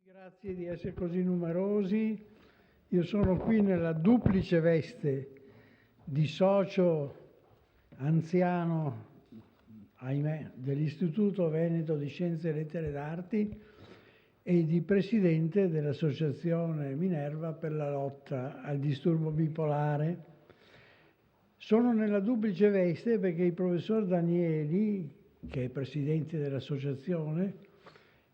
Grazie di essere così numerosi. Io sono qui nella duplice veste di socio anziano, ahimè, dell'Istituto Veneto di Scienze e Lettere d'Arti e di presidente dell'Associazione Minerva per la lotta al disturbo bipolare. Sono nella duplice veste perché il professor Danieli, che è presidente dell'associazione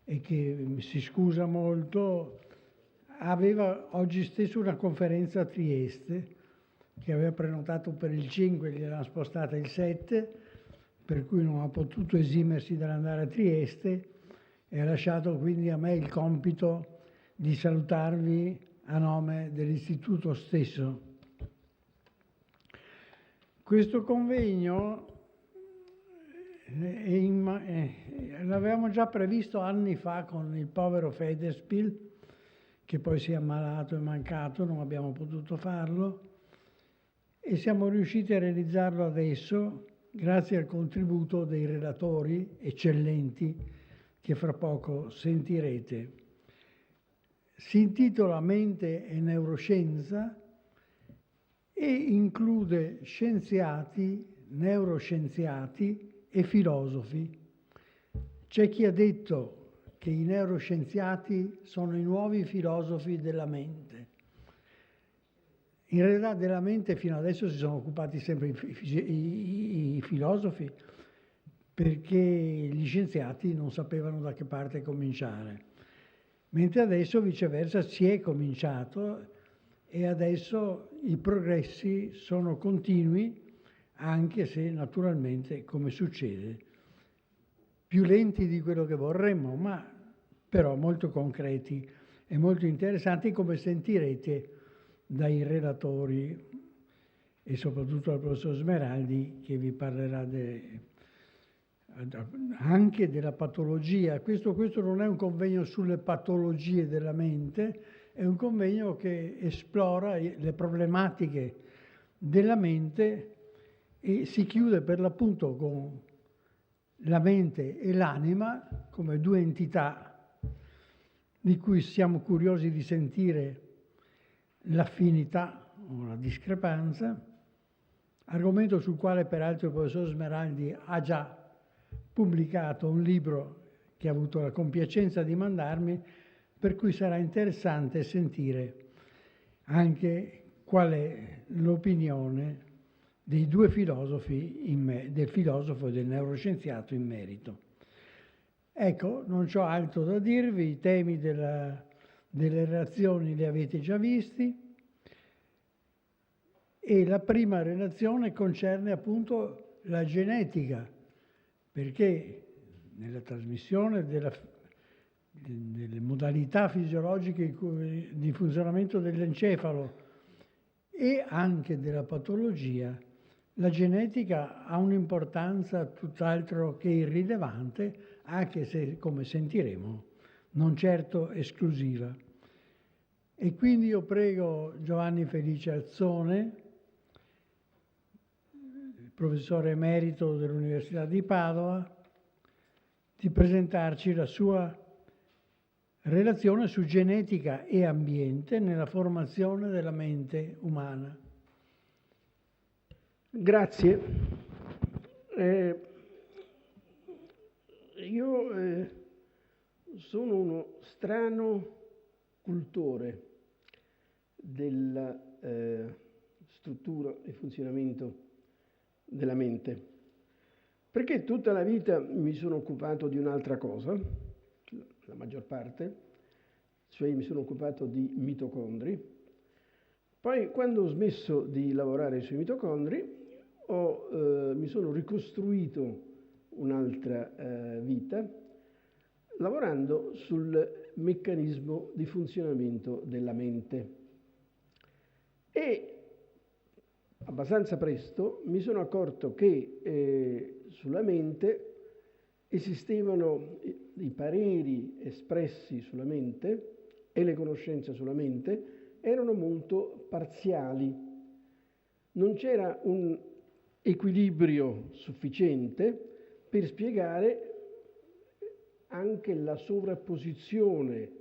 e che si scusa molto, aveva oggi stesso una conferenza a Trieste che aveva prenotato per il 5, gliel'hanno spostata il 7, per cui non ha potuto esimersi dall'andare a Trieste e ha lasciato quindi a me il compito di salutarvi a nome dell'istituto stesso. Questo convegno l'avevamo già previsto anni fa con il povero Federspiel, che poi si è ammalato e mancato, non abbiamo potuto farlo, e siamo riusciti a realizzarlo adesso grazie al contributo dei relatori eccellenti che fra poco sentirete. Si intitola Mente e Neuroscienza e include scienziati, neuroscienziati e filosofi. C'è chi ha detto che i neuroscienziati sono i nuovi filosofi della mente. In realtà della mente fino adesso si sono occupati sempre i filosofi, perché gli scienziati non sapevano da che parte cominciare. Mentre adesso viceversa si è cominciato e adesso i progressi sono continui, anche se naturalmente, come succede, più lenti di quello che vorremmo, ma però molto concreti e molto interessanti, come sentirete dai relatori e soprattutto dal professor Smeraldi, che vi parlerà anche della patologia. Questo non è un convegno sulle patologie della mente, è un convegno che esplora le problematiche della mente e si chiude per l'appunto con la mente e l'anima come due entità di cui siamo curiosi di sentire l'affinità o la discrepanza, argomento sul quale peraltro il professor Smeraldi ha già pubblicato un libro che ha avuto la compiacenza di mandarmi, per cui sarà interessante sentire anche qual è l'opinione dei due filosofi, del filosofo e del neuroscienziato in merito. Ecco, non c'ho altro da dirvi, i temi delle relazioni li avete già visti e la prima relazione concerne appunto la genetica, perché nella trasmissione delle modalità fisiologiche di funzionamento dell'encefalo e anche della patologia, la genetica ha un'importanza tutt'altro che irrilevante, anche se, come sentiremo, non certo esclusiva. E quindi io prego Giovanni Felice Azzone, il professore emerito dell'Università di Padova, di presentarci la sua relazione su genetica e ambiente nella formazione della mente umana. Grazie. Io sono uno strano cultore della struttura e funzionamento della mente, perché tutta la vita mi sono occupato di un'altra cosa, la maggior parte, cioè mi sono occupato di mitocondri. Poi, quando ho smesso di lavorare sui mitocondri, mi sono ricostruito un'altra vita lavorando sul meccanismo di funzionamento della mente. E abbastanza presto mi sono accorto che sulla mente esistevano i pareri espressi sulla mente e le conoscenze sulla mente erano molto parziali. Non c'era un equilibrio sufficiente per spiegare anche la sovrapposizione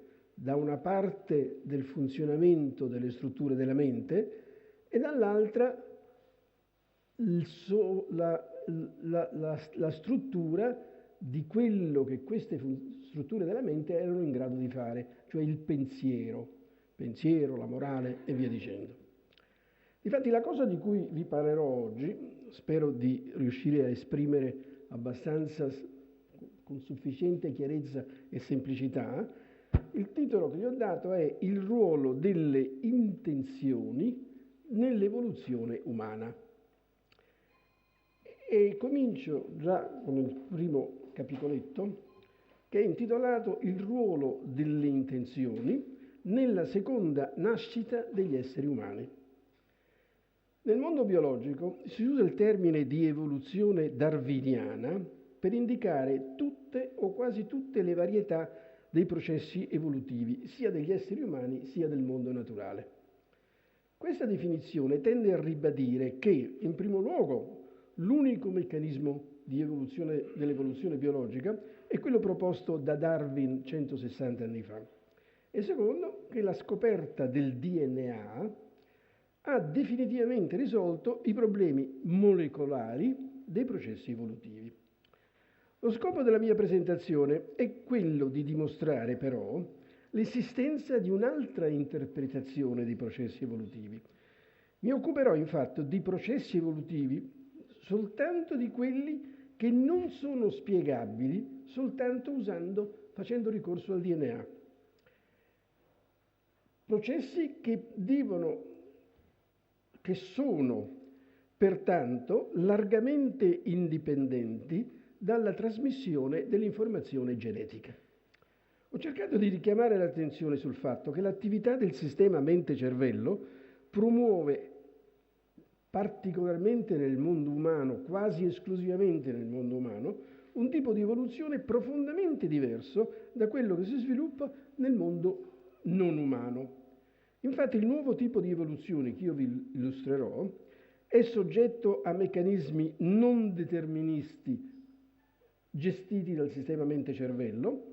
da una parte del funzionamento delle strutture della mente e dall'altra la struttura di quello che queste strutture della mente erano in grado di fare, cioè il pensiero, la morale e via dicendo. Infatti la cosa di cui vi parlerò oggi, spero di riuscire a esprimere abbastanza con sufficiente chiarezza e semplicità, il titolo che gli ho dato è Il ruolo delle intenzioni nell'evoluzione umana. E comincio già con il primo capitoletto, che è intitolato Il ruolo delle intenzioni nella seconda nascita degli esseri umani. Nel mondo biologico si usa il termine di evoluzione darwiniana per indicare tutte o quasi tutte le varietà dei processi evolutivi, sia degli esseri umani sia del mondo naturale. Questa definizione tende a ribadire che, in primo luogo, l'unico meccanismo dell'evoluzione biologica è quello proposto da Darwin 160 anni fa. E secondo, che la scoperta del DNA ha definitivamente risolto i problemi molecolari dei processi evolutivi. Lo scopo della mia presentazione è quello di dimostrare però l'esistenza di un'altra interpretazione dei processi evolutivi. Mi occuperò infatti di processi evolutivi soltanto di quelli che non sono spiegabili soltanto facendo ricorso al DNA. Processi che sono pertanto largamente indipendenti dalla trasmissione dell'informazione genetica. Ho cercato di richiamare l'attenzione sul fatto che l'attività del sistema mente-cervello promuove particolarmente nel mondo umano, quasi esclusivamente nel mondo umano, un tipo di evoluzione profondamente diverso da quello che si sviluppa nel mondo non umano. Infatti il nuovo tipo di evoluzione che io vi illustrerò è soggetto a meccanismi non deterministi gestiti dal sistema mente-cervello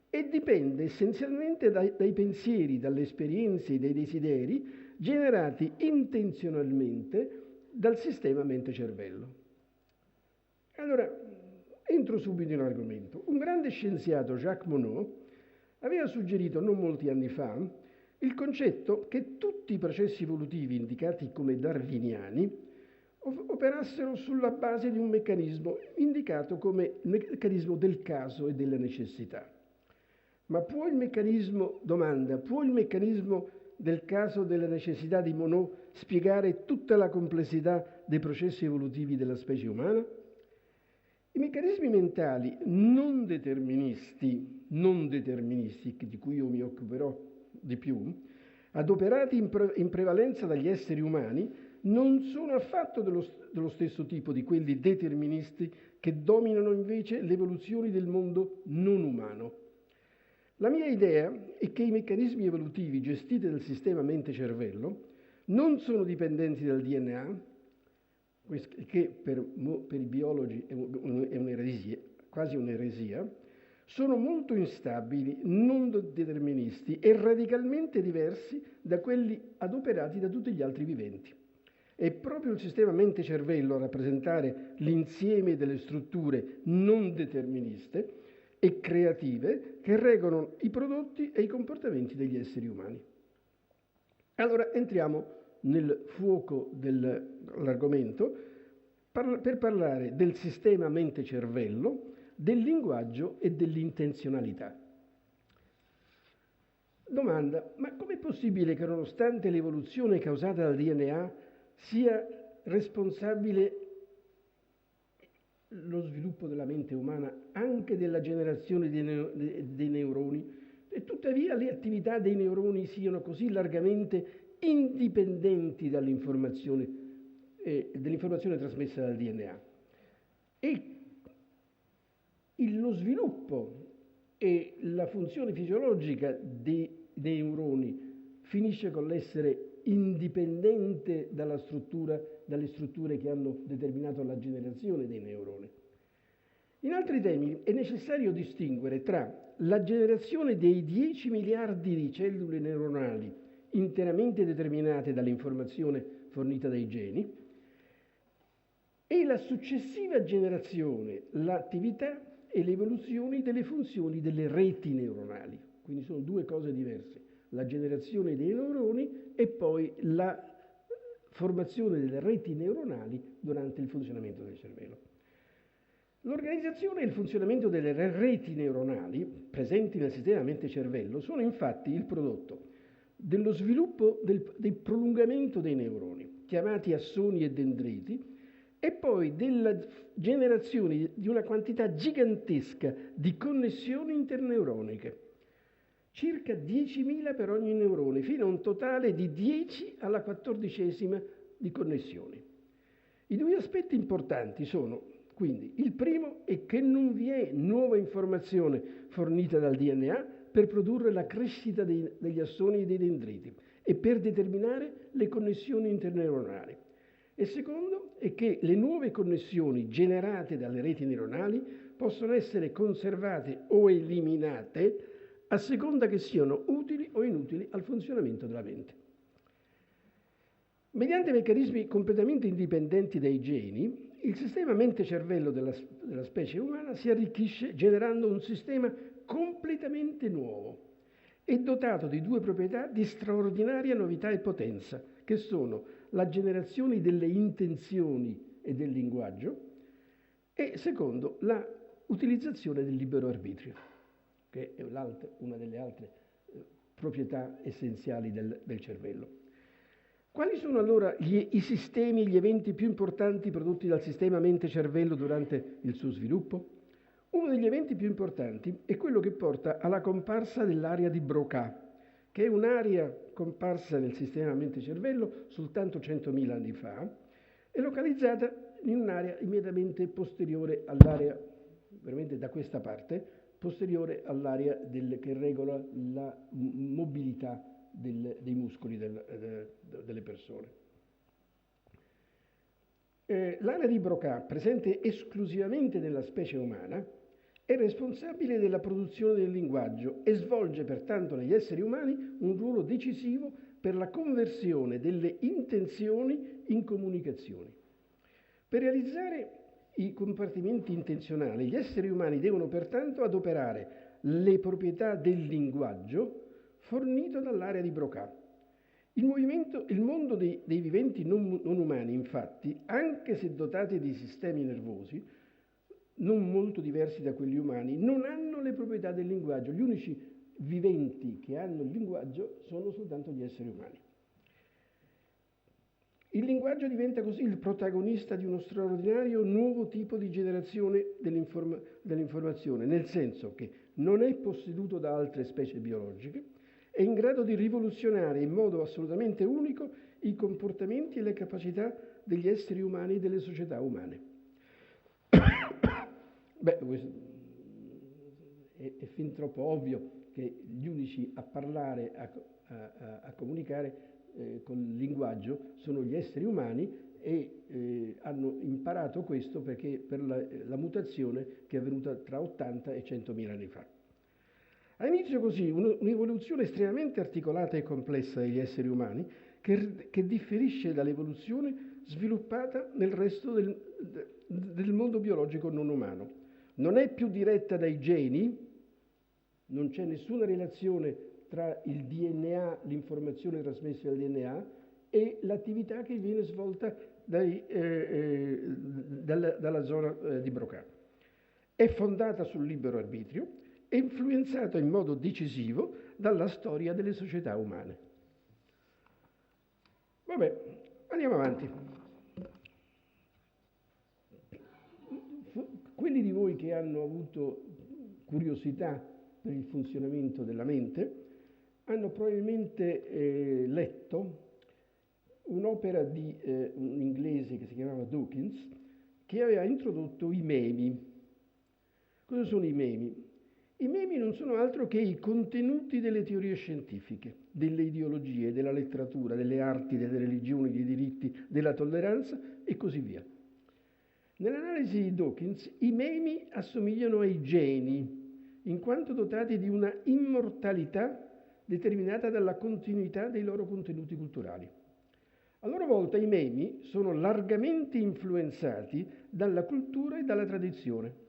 e dipende essenzialmente dai pensieri, dalle esperienze e dai desideri generati intenzionalmente dal sistema mente-cervello. Allora, entro subito in argomento. Un grande scienziato, Jacques Monod, aveva suggerito non molti anni fa il concetto che tutti i processi evolutivi indicati come darwiniani operassero sulla base di un meccanismo indicato come meccanismo del caso e della necessità. Ma può il meccanismo del caso e della necessità di Monod spiegare tutta la complessità dei processi evolutivi della specie umana? I meccanismi mentali non deterministi, di cui io mi occuperò di più, adoperati in prevalenza dagli esseri umani, non sono affatto dello stesso tipo di quelli deterministi che dominano invece le evoluzioni del mondo non umano. La mia idea è che i meccanismi evolutivi gestiti dal sistema mente-cervello non sono dipendenti dal DNA, che per i biologi è un'eresia, quasi un'eresia, sono molto instabili, non deterministi e radicalmente diversi da quelli adoperati da tutti gli altri viventi. È proprio il sistema mente-cervello a rappresentare l'insieme delle strutture non deterministe e creative che regolano i prodotti e i comportamenti degli esseri umani. Allora entriamo nel fuoco dell'argomento per parlare del sistema mente-cervello, del linguaggio e dell'intenzionalità. Domanda: ma com'è possibile che nonostante l'evoluzione causata dal DNA sia responsabile lo sviluppo della mente umana anche della generazione dei neuroni e tuttavia le attività dei neuroni siano così largamente indipendenti dall'informazione trasmessa dal DNA? E lo sviluppo e la funzione fisiologica dei neuroni finisce con l'essere indipendente dalle strutture che hanno determinato la generazione dei neuroni. In altri termini, è necessario distinguere tra la generazione dei 10 miliardi di cellule neuronali interamente determinate dall'informazione fornita dai geni, e la successiva generazione, l'attività e le evoluzioni delle funzioni delle reti neuronali. Quindi sono due cose diverse, la generazione dei neuroni e poi la formazione delle reti neuronali durante il funzionamento del cervello. L'organizzazione e il funzionamento delle reti neuronali presenti nel sistema mente-cervello sono infatti il prodotto dello sviluppo del prolungamento dei neuroni, chiamati assoni e dendriti, e poi della generazione di una quantità gigantesca di connessioni interneuroniche, circa 10.000 per ogni neurone, fino a un totale di 10 alla 14ª di connessioni. I due aspetti importanti sono, quindi, il primo è che non vi è nuova informazione fornita dal DNA per produrre la crescita degli assoni e dei dendriti e per determinare le connessioni interneuronali. E secondo è che le nuove connessioni generate dalle reti neuronali possono essere conservate o eliminate a seconda che siano utili o inutili al funzionamento della mente. Mediante meccanismi completamente indipendenti dai geni, il sistema mente-cervello della specie umana si arricchisce generando un sistema completamente nuovo e dotato di due proprietà di straordinaria novità e potenza, che sono la generazione delle intenzioni e del linguaggio e, secondo, la utilizzazione del libero arbitrio, che è una delle altre proprietà essenziali del cervello. Quali sono allora i sistemi e gli eventi più importanti prodotti dal sistema mente-cervello durante il suo sviluppo? Uno degli eventi più importanti è quello che porta alla comparsa dell'area di Broca, che è un'area comparsa nel sistema mente-cervello soltanto 100.000 anni fa, e localizzata in un'area immediatamente posteriore all'area, veramente da questa parte, posteriore all'area che regola la mobilità dei muscoli delle persone. L'area di Broca, presente esclusivamente nella specie umana, è responsabile della produzione del linguaggio e svolge pertanto negli esseri umani un ruolo decisivo per la conversione delle intenzioni in comunicazioni. Per realizzare i compartimenti intenzionali, gli esseri umani devono pertanto adoperare le proprietà del linguaggio fornito dall'area di Broca. Il mondo dei viventi non umani, infatti, anche se dotati di sistemi nervosi, non molto diversi da quelli umani, non hanno le proprietà del linguaggio. Gli unici viventi che hanno il linguaggio sono soltanto gli esseri umani. Il linguaggio diventa così il protagonista di uno straordinario nuovo tipo di generazione dell'informazione, nel senso che non è posseduto da altre specie biologiche, è in grado di rivoluzionare in modo assolutamente unico i comportamenti e le capacità degli esseri umani e delle società umane. Questo è fin troppo ovvio che gli unici a parlare, a comunicare col linguaggio sono gli esseri umani e hanno imparato questo perché per la mutazione che è avvenuta tra 80 e 100.000 anni fa. Ha inizio così un'evoluzione estremamente articolata e complessa degli esseri umani che differisce dall'evoluzione sviluppata nel resto del mondo biologico non umano. Non è più diretta dai geni, non c'è nessuna relazione tra il DNA, l'informazione trasmessa dal DNA, e l'attività che viene svolta dalla zona di Broca. È fondata sul libero arbitrio e influenzata in modo decisivo dalla storia delle società umane. Vabbè, andiamo avanti. Quelli di voi che hanno avuto curiosità per il funzionamento della mente hanno probabilmente letto un'opera di un inglese che si chiamava Dawkins, che aveva introdotto i memi. Cosa sono i memi? I memi non sono altro che i contenuti delle teorie scientifiche, delle ideologie, della letteratura, delle arti, delle religioni, dei diritti, della tolleranza e così via. Nell'analisi di Dawkins, i memi assomigliano ai geni in quanto dotati di una immortalità determinata dalla continuità dei loro contenuti culturali. A loro volta i memi sono largamente influenzati dalla cultura e dalla tradizione.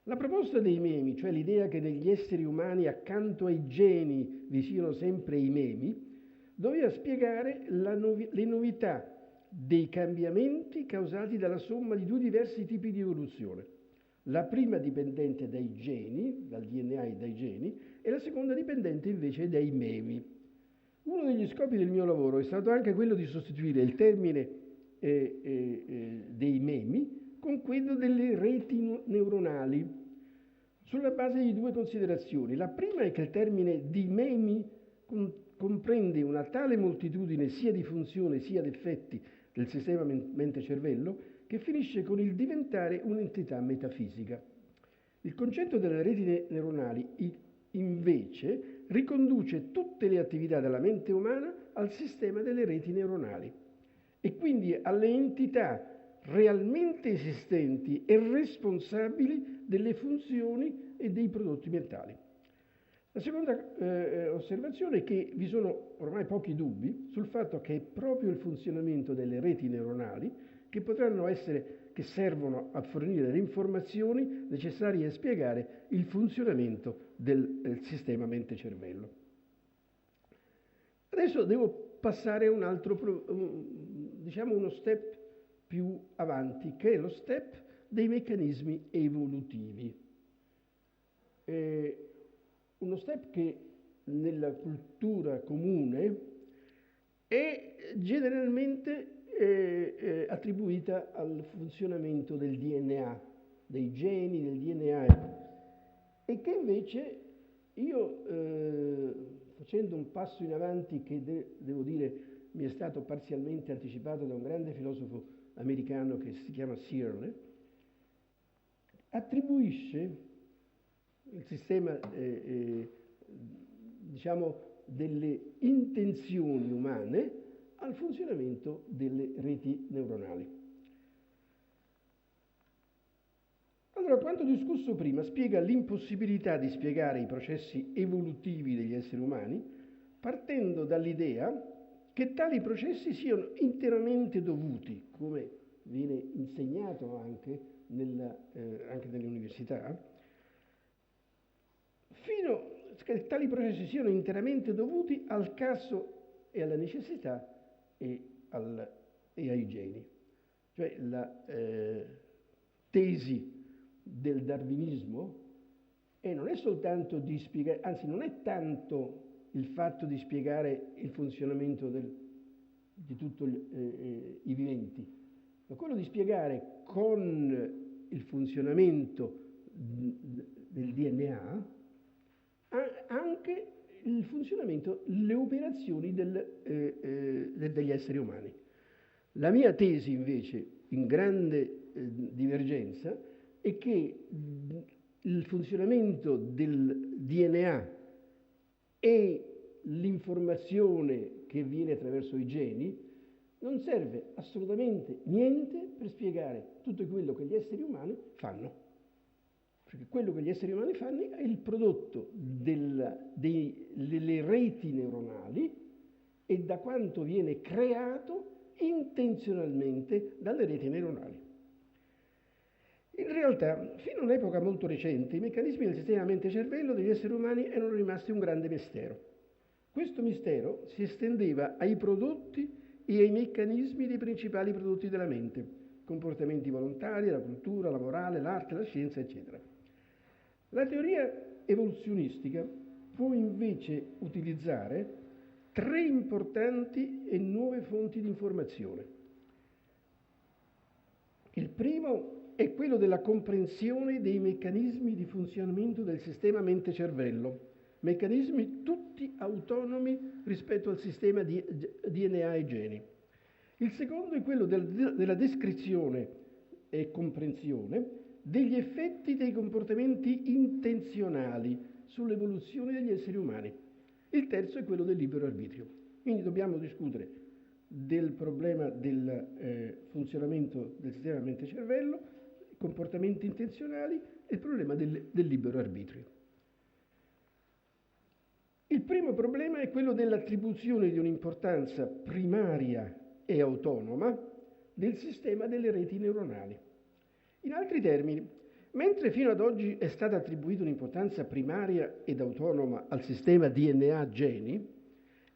La proposta dei memi, cioè l'idea che negli esseri umani accanto ai geni vi siano sempre i memi, doveva spiegare le novità dei cambiamenti causati dalla somma di due diversi tipi di evoluzione. La prima dipendente dai geni, dal DNA e dai geni, e la seconda dipendente invece dai memi. Uno degli scopi del mio lavoro è stato anche quello di sostituire il termine dei memi con quello delle reti neuronali, sulla base di due considerazioni. La prima è che il termine di memi comprende una tale moltitudine sia di funzioni sia di effetti del sistema mente-cervello che finisce con il diventare un'entità metafisica. Il concetto delle reti neuronali, invece, riconduce tutte le attività della mente umana al sistema delle reti neuronali e quindi alle entità realmente esistenti e responsabili delle funzioni e dei prodotti mentali. La seconda osservazione è che vi sono ormai pochi dubbi sul fatto che è proprio il funzionamento delle reti neuronali che servono a fornire le informazioni necessarie a spiegare il funzionamento del sistema mente-cervello. Adesso devo passare a un altro, uno step più avanti, che è lo step dei meccanismi evolutivi. Uno step che nella cultura comune è generalmente attribuita al funzionamento del DNA, dei geni, del DNA, e che invece io, facendo un passo in avanti che devo dire mi è stato parzialmente anticipato da un grande filosofo americano che si chiama Searle, attribuisce il sistema, delle intenzioni umane al funzionamento delle reti neuronali. Allora, quanto discusso prima spiega l'impossibilità di spiegare i processi evolutivi degli esseri umani partendo dall'idea che tali processi siano interamente dovuti, come viene insegnato anche nelle università, che tali processi siano interamente dovuti al caso e alla necessità e ai geni. Cioè la tesi del darwinismo non è soltanto di spiegare, anzi non è tanto il fatto di spiegare il funzionamento di tutti i viventi, ma quello di spiegare con il funzionamento del DNA anche il funzionamento, le operazioni degli esseri umani. La mia tesi invece, in grande divergenza, è che il funzionamento del DNA e l'informazione che viene attraverso i geni non serve assolutamente niente per spiegare tutto quello che gli esseri umani fanno. Perché quello che gli esseri umani fanno è il prodotto delle reti neuronali e da quanto viene creato intenzionalmente dalle reti neuronali. In realtà, fino a un'epoca molto recente, i meccanismi del sistema mente-cervello degli esseri umani erano rimasti un grande mistero. Questo mistero si estendeva ai prodotti e ai meccanismi dei principali prodotti della mente, comportamenti volontari, la cultura, la morale, l'arte, la scienza, eccetera. La teoria evoluzionistica può invece utilizzare 3 importanti e nuove fonti di informazione. Il primo è quello della comprensione dei meccanismi di funzionamento del sistema mente-cervello, meccanismi tutti autonomi rispetto al sistema di DNA e geni. Il secondo è quello della descrizione e comprensione degli effetti dei comportamenti intenzionali sull'evoluzione degli esseri umani. Il terzo è quello del libero arbitrio. Quindi dobbiamo discutere del problema del funzionamento del sistema mente-cervello, comportamenti intenzionali e il problema del libero arbitrio. Il primo problema è quello dell'attribuzione di un'importanza primaria e autonoma del sistema delle reti neuronali. In altri termini, mentre fino ad oggi è stata attribuita un'importanza primaria ed autonoma al sistema DNA-geni,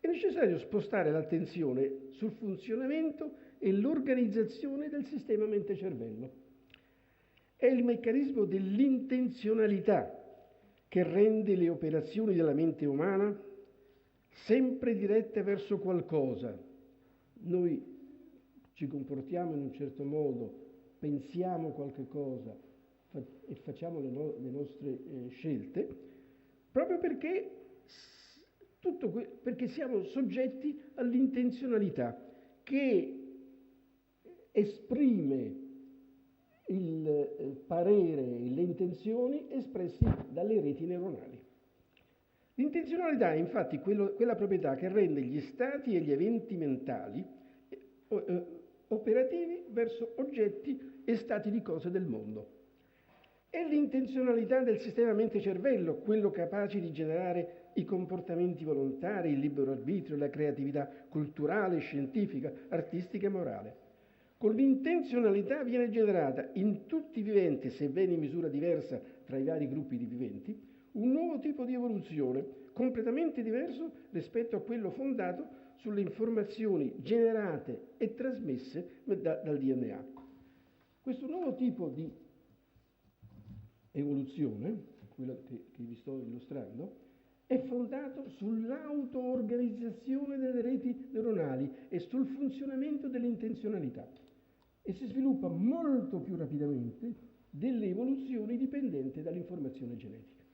è necessario spostare l'attenzione sul funzionamento e l'organizzazione del sistema mente-cervello. È il meccanismo dell'intenzionalità che rende le operazioni della mente umana sempre dirette verso qualcosa. Noi ci comportiamo in un certo modo, pensiamo qualche cosa e facciamo le nostre scelte, proprio perché, perché siamo soggetti all'intenzionalità che esprime il parere e le intenzioni espressi dalle reti neuronali. L'intenzionalità è infatti quella proprietà che rende gli stati e gli eventi mentali operativi verso oggetti e stati di cose del mondo. È l'intenzionalità del sistema mente-cervello quello capace di generare i comportamenti volontari, il libero arbitrio, la creatività culturale, scientifica, artistica e morale. Con l'intenzionalità viene generata in tutti i viventi, sebbene in misura diversa tra i vari gruppi di viventi, un nuovo tipo di evoluzione completamente diverso rispetto a quello fondato sulle informazioni generate e trasmesse dal DNA. Questo nuovo tipo di evoluzione, quella che vi sto illustrando, è fondato sull'auto-organizzazione delle reti neuronali e sul funzionamento dell'intenzionalità e si sviluppa molto più rapidamente delle evoluzioni dipendenti dall'informazione genetica.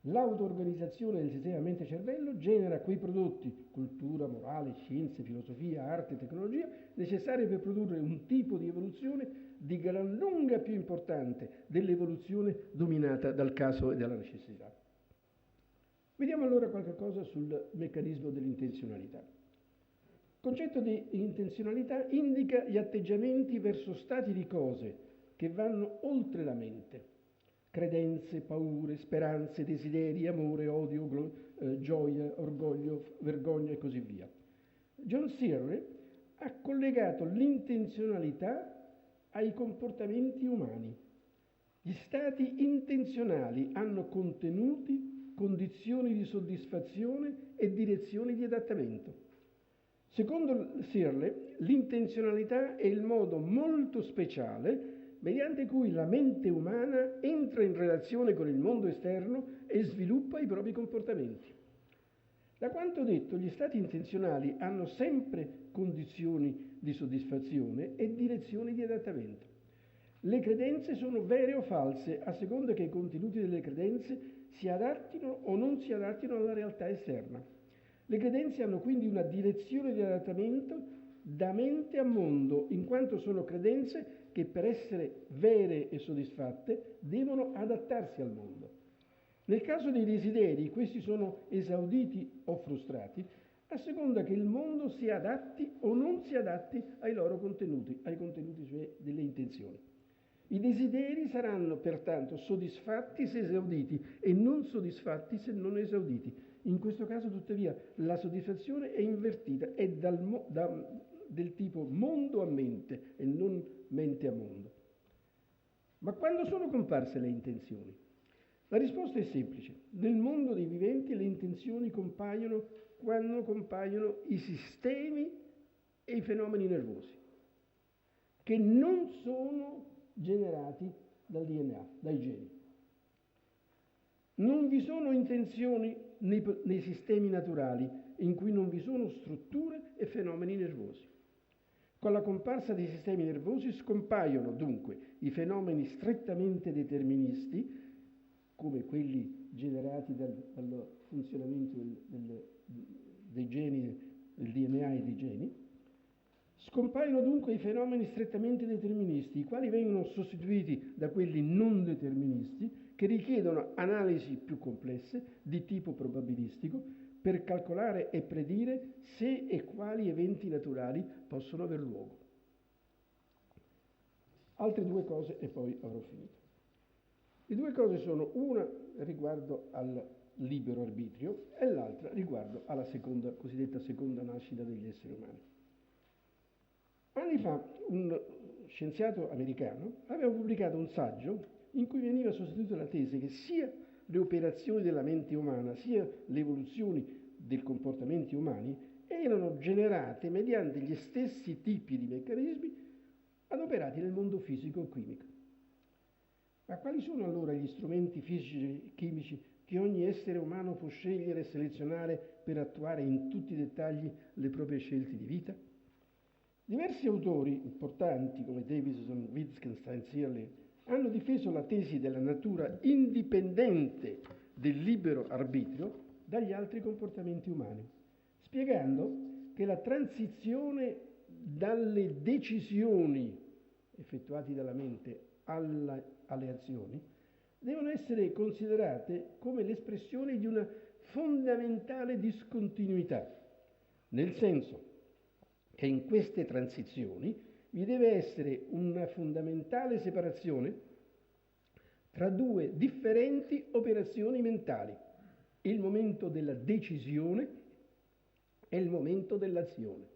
L'auto-organizzazione del sistema mente-cervello genera quei prodotti, cultura, morale, scienze, filosofia, arte, tecnologia, necessari per produrre un tipo di evoluzione di gran lunga più importante dell'evoluzione dominata dal caso e dalla necessità. Vediamo allora qualche cosa sul meccanismo dell'intenzionalità. Il concetto di intenzionalità indica gli atteggiamenti verso stati di cose che vanno oltre la mente. Credenze, paure, speranze, desideri, amore, odio, gioia, orgoglio, vergogna e così via. John Searle ha collegato l'intenzionalità ai comportamenti umani. Gli stati intenzionali hanno contenuti, condizioni di soddisfazione e direzioni di adattamento. Secondo Searle, l'intenzionalità è il modo molto speciale mediante cui la mente umana entra in relazione con il mondo esterno e sviluppa i propri comportamenti. Da quanto detto, gli stati intenzionali hanno sempre condizioni di soddisfazione e direzioni di adattamento. Le credenze sono vere o false a seconda che i contenuti delle credenze si adattino o non si adattino alla realtà esterna. Le credenze hanno quindi una direzione di adattamento da mente a mondo, in quanto sono credenze che per essere vere e soddisfatte devono adattarsi al mondo. Nel caso dei desideri, questi sono esauditi o frustrati a seconda che il mondo si adatti o non si adatti ai loro contenuti, ai contenuti cioè delle intenzioni. I desideri saranno pertanto soddisfatti se esauditi e non soddisfatti se non esauditi. In questo caso, tuttavia, la soddisfazione è invertita, è del tipo mondo a mente e non mente a mondo. Ma quando sono comparse le intenzioni? La risposta è semplice. Nel mondo dei viventi le intenzioni compaiono quando compaiono i sistemi e i fenomeni nervosi, che non sono generati dal DNA, dai geni. Non vi sono intenzioni nei sistemi naturali in cui non vi sono strutture e fenomeni nervosi. Con la comparsa dei sistemi nervosi scompaiono dunque i fenomeni strettamente deterministi, come quelli generati dal funzionamento dei geni, del DNA e dei geni. Scompaiono dunque i fenomeni strettamente deterministi, i quali vengono sostituiti da quelli non deterministi, che richiedono analisi più complesse di tipo probabilistico per calcolare e predire se e quali eventi naturali possono aver luogo. Altre due cose e poi avrò finito. Le due cose sono una riguardo al libero arbitrio e l'altra riguardo alla cosiddetta seconda nascita degli esseri umani. Anni fa un scienziato americano aveva pubblicato un saggio in cui veniva sostenuta la tesi che sia le operazioni della mente umana sia le evoluzioni dei comportamenti umani erano generate mediante gli stessi tipi di meccanismi adoperati nel mondo fisico e chimico. Ma quali sono allora gli strumenti fisici e chimici che ogni essere umano può scegliere e selezionare per attuare in tutti i dettagli le proprie scelte di vita? Diversi autori importanti come Davidson, Wittgenstein, Searle hanno difeso la tesi della natura indipendente del libero arbitrio dagli altri comportamenti umani, spiegando che la transizione dalle decisioni effettuate dalla mente alle azioni devono essere considerate come l'espressione di una fondamentale discontinuità, nel senso che in queste transizioni vi deve essere una fondamentale separazione tra due differenti operazioni mentali, il momento della decisione e il momento dell'azione.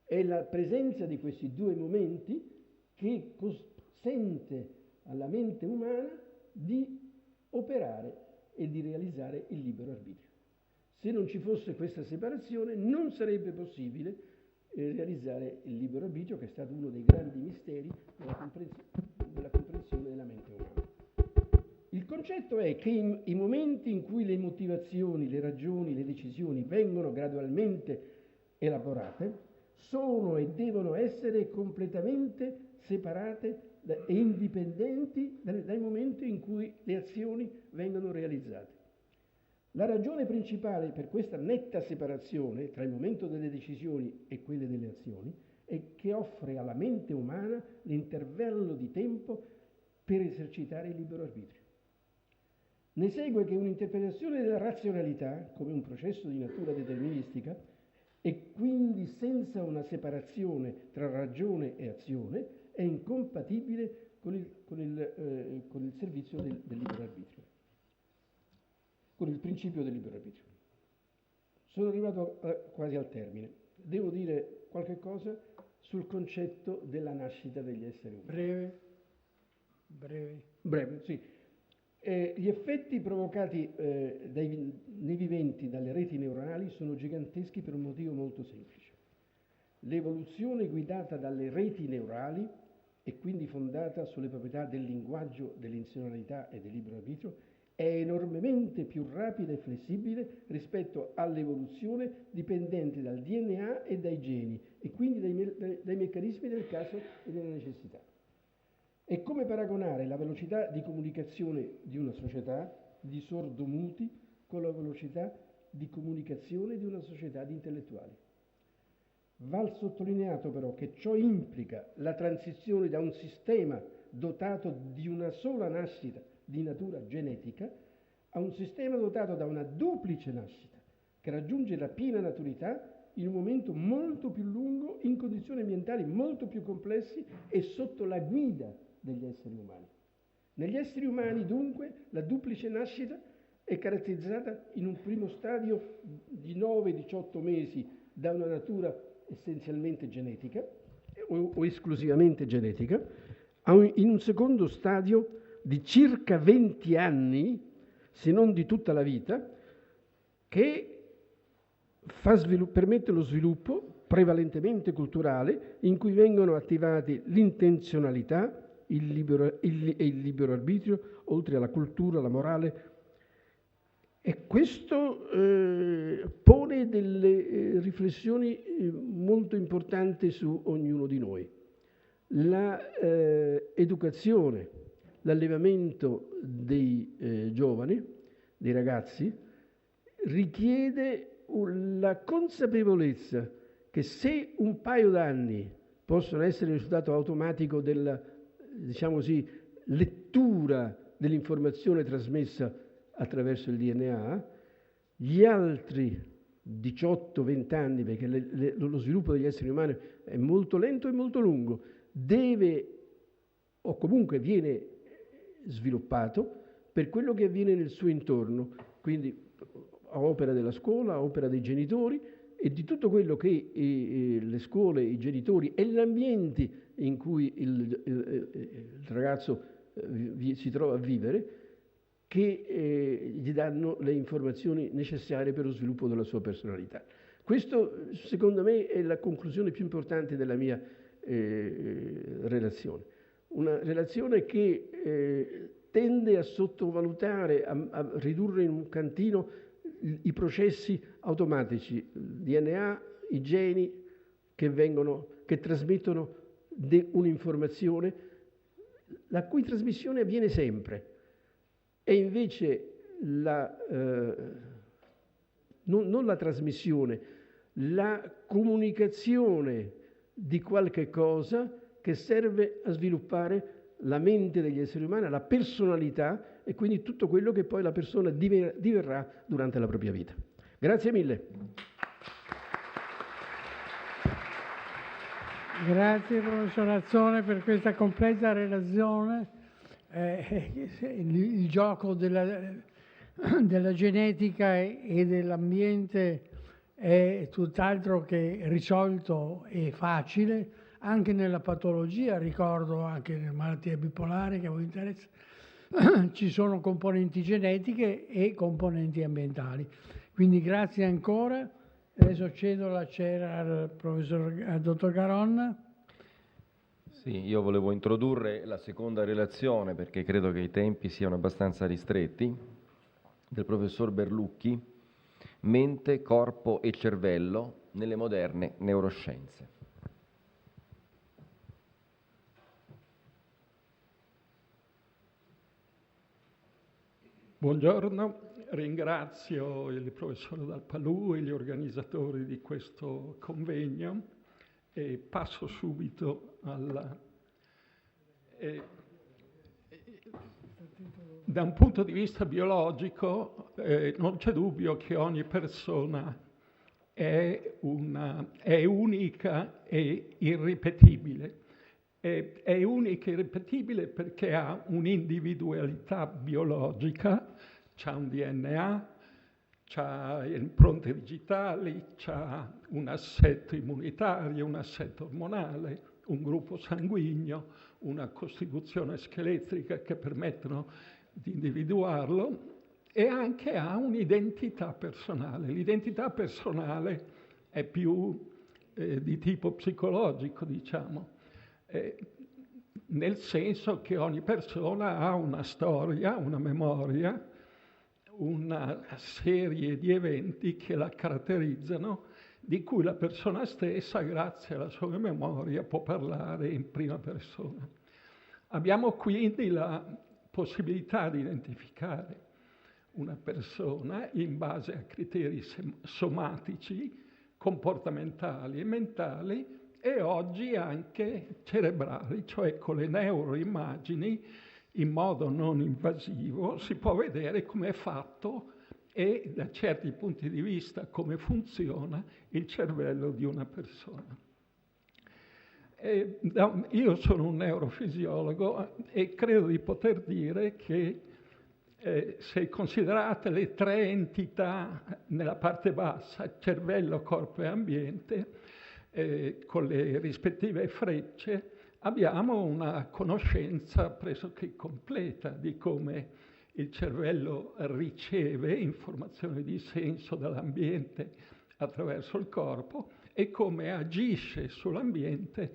È la presenza di questi due momenti che consente alla mente umana di operare e di realizzare il libero arbitrio. Se non ci fosse questa separazione non sarebbe possibile realizzare il libero arbitrio, che è stato uno dei grandi misteri della comprensione della mente umana. Il concetto è che i momenti in cui le motivazioni, le ragioni, le decisioni vengono gradualmente elaborate sono e devono essere completamente separate e indipendenti dai momenti in cui le azioni vengono realizzate. La ragione principale per questa netta separazione tra il momento delle decisioni e quelle delle azioni è che offre alla mente umana l'intervallo di tempo per esercitare il libero arbitrio. Ne segue che un'interpretazione della razionalità come un processo di natura deterministica e quindi senza una separazione tra ragione e azione è incompatibile con il servizio del libero arbitrio, con il principio del libero arbitrio. Sono arrivato quasi al termine. Devo dire qualche cosa sul concetto della nascita degli esseri umani. Breve, sì. Gli effetti provocati nei viventi dalle reti neuronali sono giganteschi per un motivo molto semplice. L'evoluzione guidata dalle reti neurali e quindi fondata sulle proprietà del linguaggio, dell'intenzionalità e del libero arbitrio è enormemente più rapida e flessibile rispetto all'evoluzione dipendente dal DNA e dai geni e quindi dai meccanismi del caso e della necessità. È come paragonare la velocità di comunicazione di una società di sordomuti con la velocità di comunicazione di una società di intellettuali. Va sottolineato però che ciò implica la transizione da un sistema dotato di una sola nascita di natura genetica a un sistema dotato da una duplice nascita che raggiunge la piena maturità in un momento molto più lungo, in condizioni ambientali molto più complessi e sotto la guida degli esseri umani. Negli esseri umani, dunque, la duplice nascita è caratterizzata in un primo stadio di 9-18 mesi da una natura essenzialmente genetica o esclusivamente genetica, in un secondo stadio di circa 20 anni, se non di tutta la vita, che permette lo sviluppo prevalentemente culturale in cui vengono attivati l'intenzionalità e il libero arbitrio, oltre alla cultura, alla morale. E questo pone delle riflessioni molto importanti su ognuno di noi. L'educazione, l'allevamento dei giovani, dei ragazzi, richiede la consapevolezza che se un paio d'anni possono essere il risultato automatico della, diciamo così, lettura dell'informazione trasmessa attraverso il DNA, gli altri 18-20 anni, perché lo sviluppo degli esseri umani è molto lento e molto lungo, deve o comunque viene sviluppato per quello che avviene nel suo intorno, quindi a opera della scuola, a opera dei genitori e di tutto quello che le scuole, i genitori e l'ambiente in cui il ragazzo si trova a vivere, che gli danno le informazioni necessarie per lo sviluppo della sua personalità. Questo, secondo me, è la conclusione più importante della mia relazione. Una relazione che tende a sottovalutare, a ridurre in un cantino i processi automatici, il DNA, i geni che trasmettono un'informazione, la cui trasmissione avviene sempre. E invece non la trasmissione, la comunicazione di qualche cosa che serve a sviluppare la mente degli esseri umani, la personalità e quindi tutto quello che poi la persona diverrà durante la propria vita. Grazie mille. Grazie professor Azzone per questa completa relazione. Il gioco della genetica e dell'ambiente è tutt'altro che risolto e facile, anche nella patologia, ricordo anche nelle malattie bipolari che a voi interessa, ci sono componenti genetiche e componenti ambientali. Quindi grazie ancora. Adesso cedo la cera al dottor Garonna. Sì, io volevo introdurre la seconda relazione perché credo che i tempi siano abbastanza ristretti, del professor Berlucchi, Mente, corpo e cervello nelle moderne neuroscienze. Buongiorno, ringrazio il professor Dalpalù e gli organizzatori di questo convegno e passo subito da un punto di vista biologico non c'è dubbio che ogni persona è unica e irripetibile. È unica e irripetibile perché ha un'individualità biologica, c'ha un DNA, c'ha impronte digitali, c'ha un assetto immunitario, un assetto ormonale, un gruppo sanguigno, una costituzione scheletrica che permettono di individuarlo e anche ha un'identità personale. L'identità personale è più di tipo psicologico, diciamo, nel senso che ogni persona ha una storia, una memoria, una serie di eventi che la caratterizzano, di cui la persona stessa, grazie alla sua memoria, può parlare in prima persona. Abbiamo quindi la possibilità di identificare una persona in base a criteri somatici, comportamentali e mentali e oggi anche cerebrali, cioè con le neuroimmagini in modo non invasivo si può vedere come è fatto e da certi punti di vista come funziona il cervello di una persona. Io sono un neurofisiologo e credo di poter dire che se considerate le tre entità nella parte bassa, cervello, corpo e ambiente, con le rispettive frecce, abbiamo una conoscenza pressoché completa di come il cervello riceve informazioni di senso dall'ambiente attraverso il corpo e come agisce sull'ambiente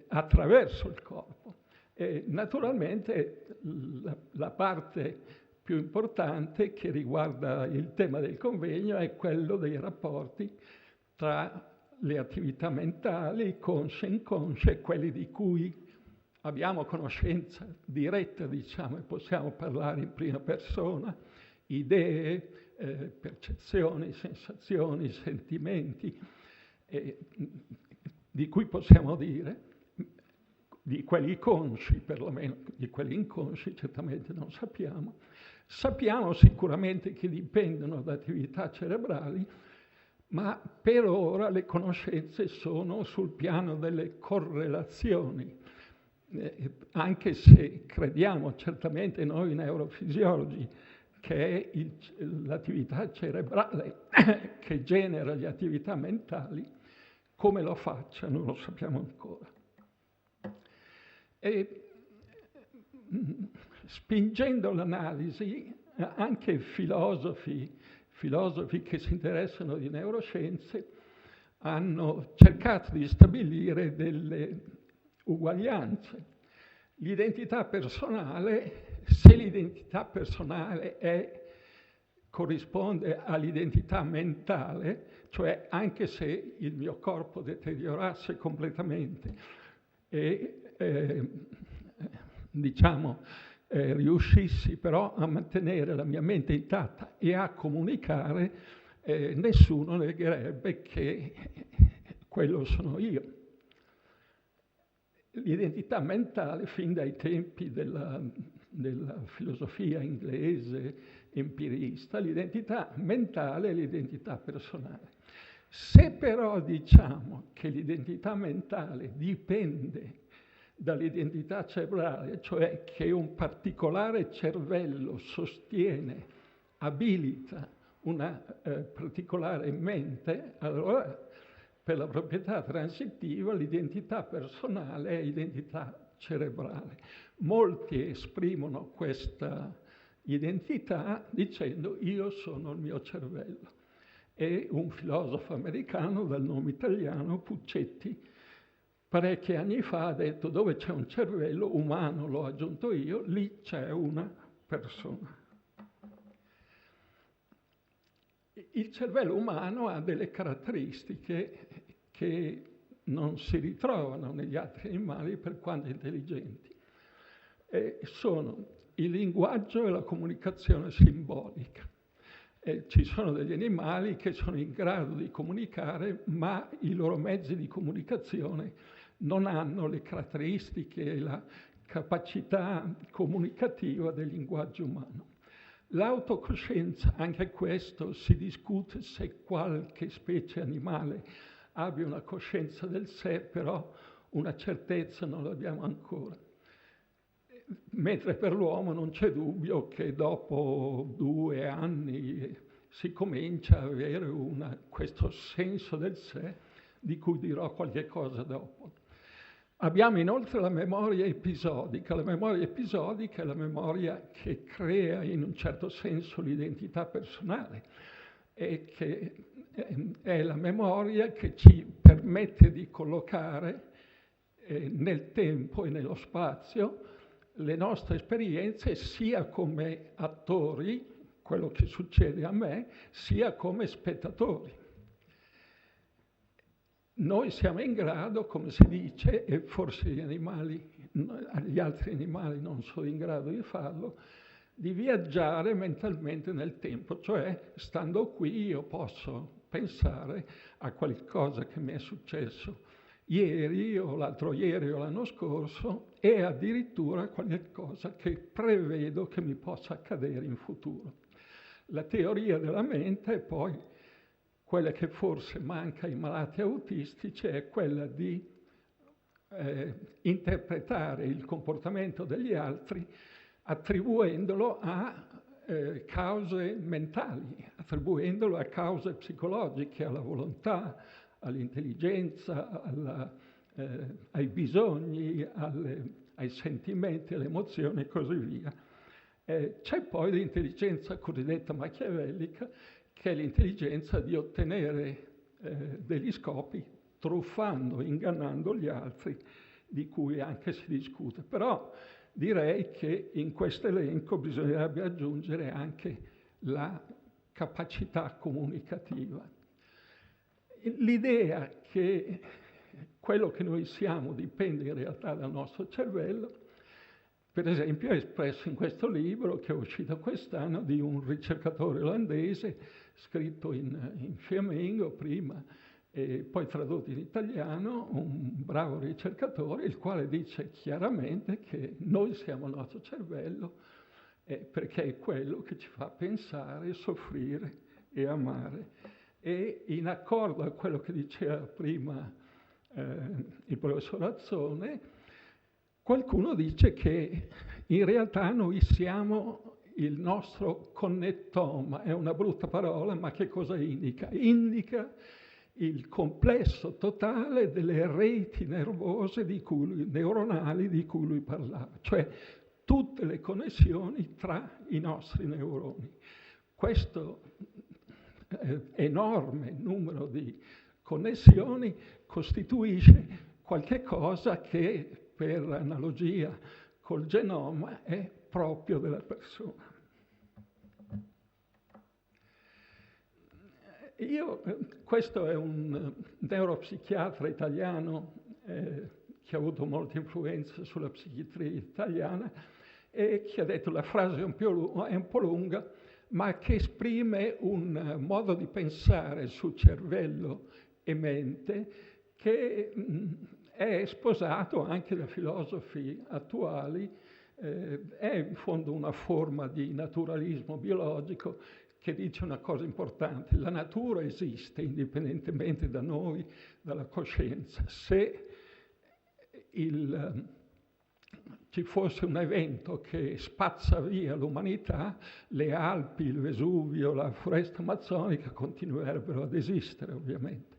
attraverso il corpo. Naturalmente la parte più importante che riguarda il tema del convegno è quello dei rapporti tra le attività mentali, consce e inconsce, quelli di cui abbiamo conoscenza diretta, diciamo, e possiamo parlare in prima persona, idee, percezioni, sensazioni, sentimenti, di cui possiamo dire, di quelli consci perlomeno, di quelli inconsci certamente non sappiamo. Sappiamo sicuramente che dipendono da attività cerebrali, ma per ora le conoscenze sono sul piano delle correlazioni, anche se crediamo certamente noi neurofisiologi che è l'attività cerebrale che genera le attività mentali, come lo faccia non lo sappiamo ancora. E spingendo l'analisi, anche filosofi che si interessano di neuroscienze hanno cercato di stabilire delle uguaglianze. L'identità personale, se l'identità personale corrisponde all'identità mentale, cioè anche se il mio corpo deteriorasse completamente e riuscissi però a mantenere la mia mente intatta e a comunicare, nessuno negherebbe che quello sono io. L'identità mentale, fin dai tempi della filosofia inglese empirista, l'identità mentale è l'identità personale. Se però diciamo che l'identità mentale dipende dall'identità cerebrale, cioè che un particolare cervello sostiene, abilita una particolare mente, allora per la proprietà transitiva l'identità personale è identità cerebrale. Molti esprimono questa identità dicendo io sono il mio cervello. E un filosofo americano dal nome italiano, Puccetti, parecchi anni fa ha detto dove c'è un cervello umano, l'ho aggiunto io, lì c'è una persona. Il cervello umano ha delle caratteristiche che non si ritrovano negli altri animali per quanto intelligenti. Sono il linguaggio e la comunicazione simbolica. Ci sono degli animali che sono in grado di comunicare, ma i loro mezzi di comunicazione non hanno le caratteristiche e la capacità comunicativa del linguaggio umano. L'autocoscienza, anche questo si discute se qualche specie animale abbia una coscienza del sé, però una certezza non l'abbiamo ancora. Mentre per l'uomo non c'è dubbio che dopo 2 anni si comincia ad avere questo senso del sé, di cui dirò qualche cosa dopo. Abbiamo inoltre la memoria episodica. La memoria episodica è la memoria che crea in un certo senso l'identità personale e che è la memoria che ci permette di collocare nel tempo e nello spazio le nostre esperienze sia come attori, quello che succede a me, sia come spettatori. Noi siamo in grado, come si dice, e forse gli altri animali non sono in grado di farlo, di viaggiare mentalmente nel tempo, cioè stando qui io posso pensare a qualcosa che mi è successo ieri o l'altro ieri o l'anno scorso e addirittura qualcosa che prevedo che mi possa accadere in futuro. La teoria della mente è poi quella che forse manca ai malati autistici, è quella di interpretare il comportamento degli altri attribuendolo a cause mentali, attribuendolo a cause psicologiche, alla volontà, all'intelligenza, ai bisogni, ai sentimenti, alle emozioni e così via. C'è poi l'intelligenza cosiddetta machiavellica, che è l'intelligenza di ottenere degli scopi truffando, ingannando gli altri, di cui anche si discute. Però direi che in questo elenco bisognerebbe aggiungere anche la capacità comunicativa. L'idea che quello che noi siamo dipende in realtà dal nostro cervello, per esempio, è espresso in questo libro che è uscito quest'anno di un ricercatore olandese, scritto in fiammingo prima e poi tradotto in italiano, un bravo ricercatore, il quale dice chiaramente che noi siamo il nostro cervello perché è quello che ci fa pensare, soffrire e amare. E in accordo a quello che diceva prima il professor Azzone, qualcuno dice che in realtà noi siamo il nostro connettoma, è una brutta parola, ma che cosa indica? Indica il complesso totale delle reti nervose neuronali di cui lui parlava, cioè tutte le connessioni tra i nostri neuroni. Questo enorme numero di connessioni costituisce qualche cosa che, per analogia col genoma, è proprio della persona. Questo è un neuropsichiatra italiano che ha avuto molte influenze sulla psichiatria italiana e che ha detto la frase è un po' lunga, ma che esprime un modo di pensare su cervello e mente che è sposato anche da filosofi attuali, è in fondo una forma di naturalismo biologico che dice una cosa importante: la natura esiste indipendentemente da noi, dalla coscienza. Se ci fosse un evento che spazza via l'umanità, le Alpi, il Vesuvio, la foresta amazzonica continuerebbero ad esistere, ovviamente,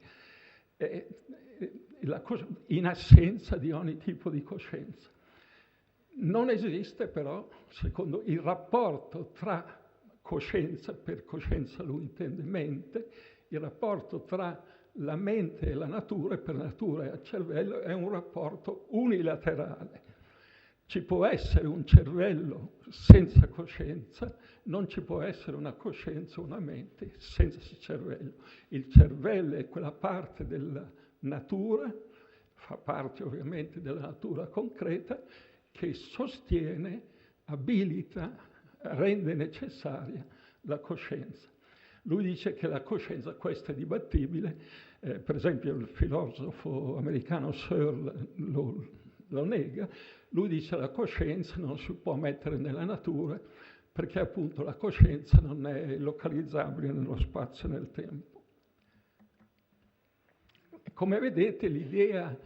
in assenza di ogni tipo di coscienza. Non esiste però, secondo il rapporto tra coscienza, per coscienza lui intende mente, il rapporto tra la mente e la natura, e per natura e al cervello, è un rapporto unilaterale. Ci può essere un cervello senza coscienza, non ci può essere una coscienza, una mente senza cervello. Il cervello è quella parte della natura, fa parte ovviamente della natura concreta, che sostiene, abilita, rende necessaria la coscienza. Lui dice che la coscienza, questo è dibattibile, per esempio il filosofo americano Searle lo nega. Lui dice che la coscienza non si può mettere nella natura perché appunto la coscienza non è localizzabile nello spazio e nel tempo. Come vedete, l'idea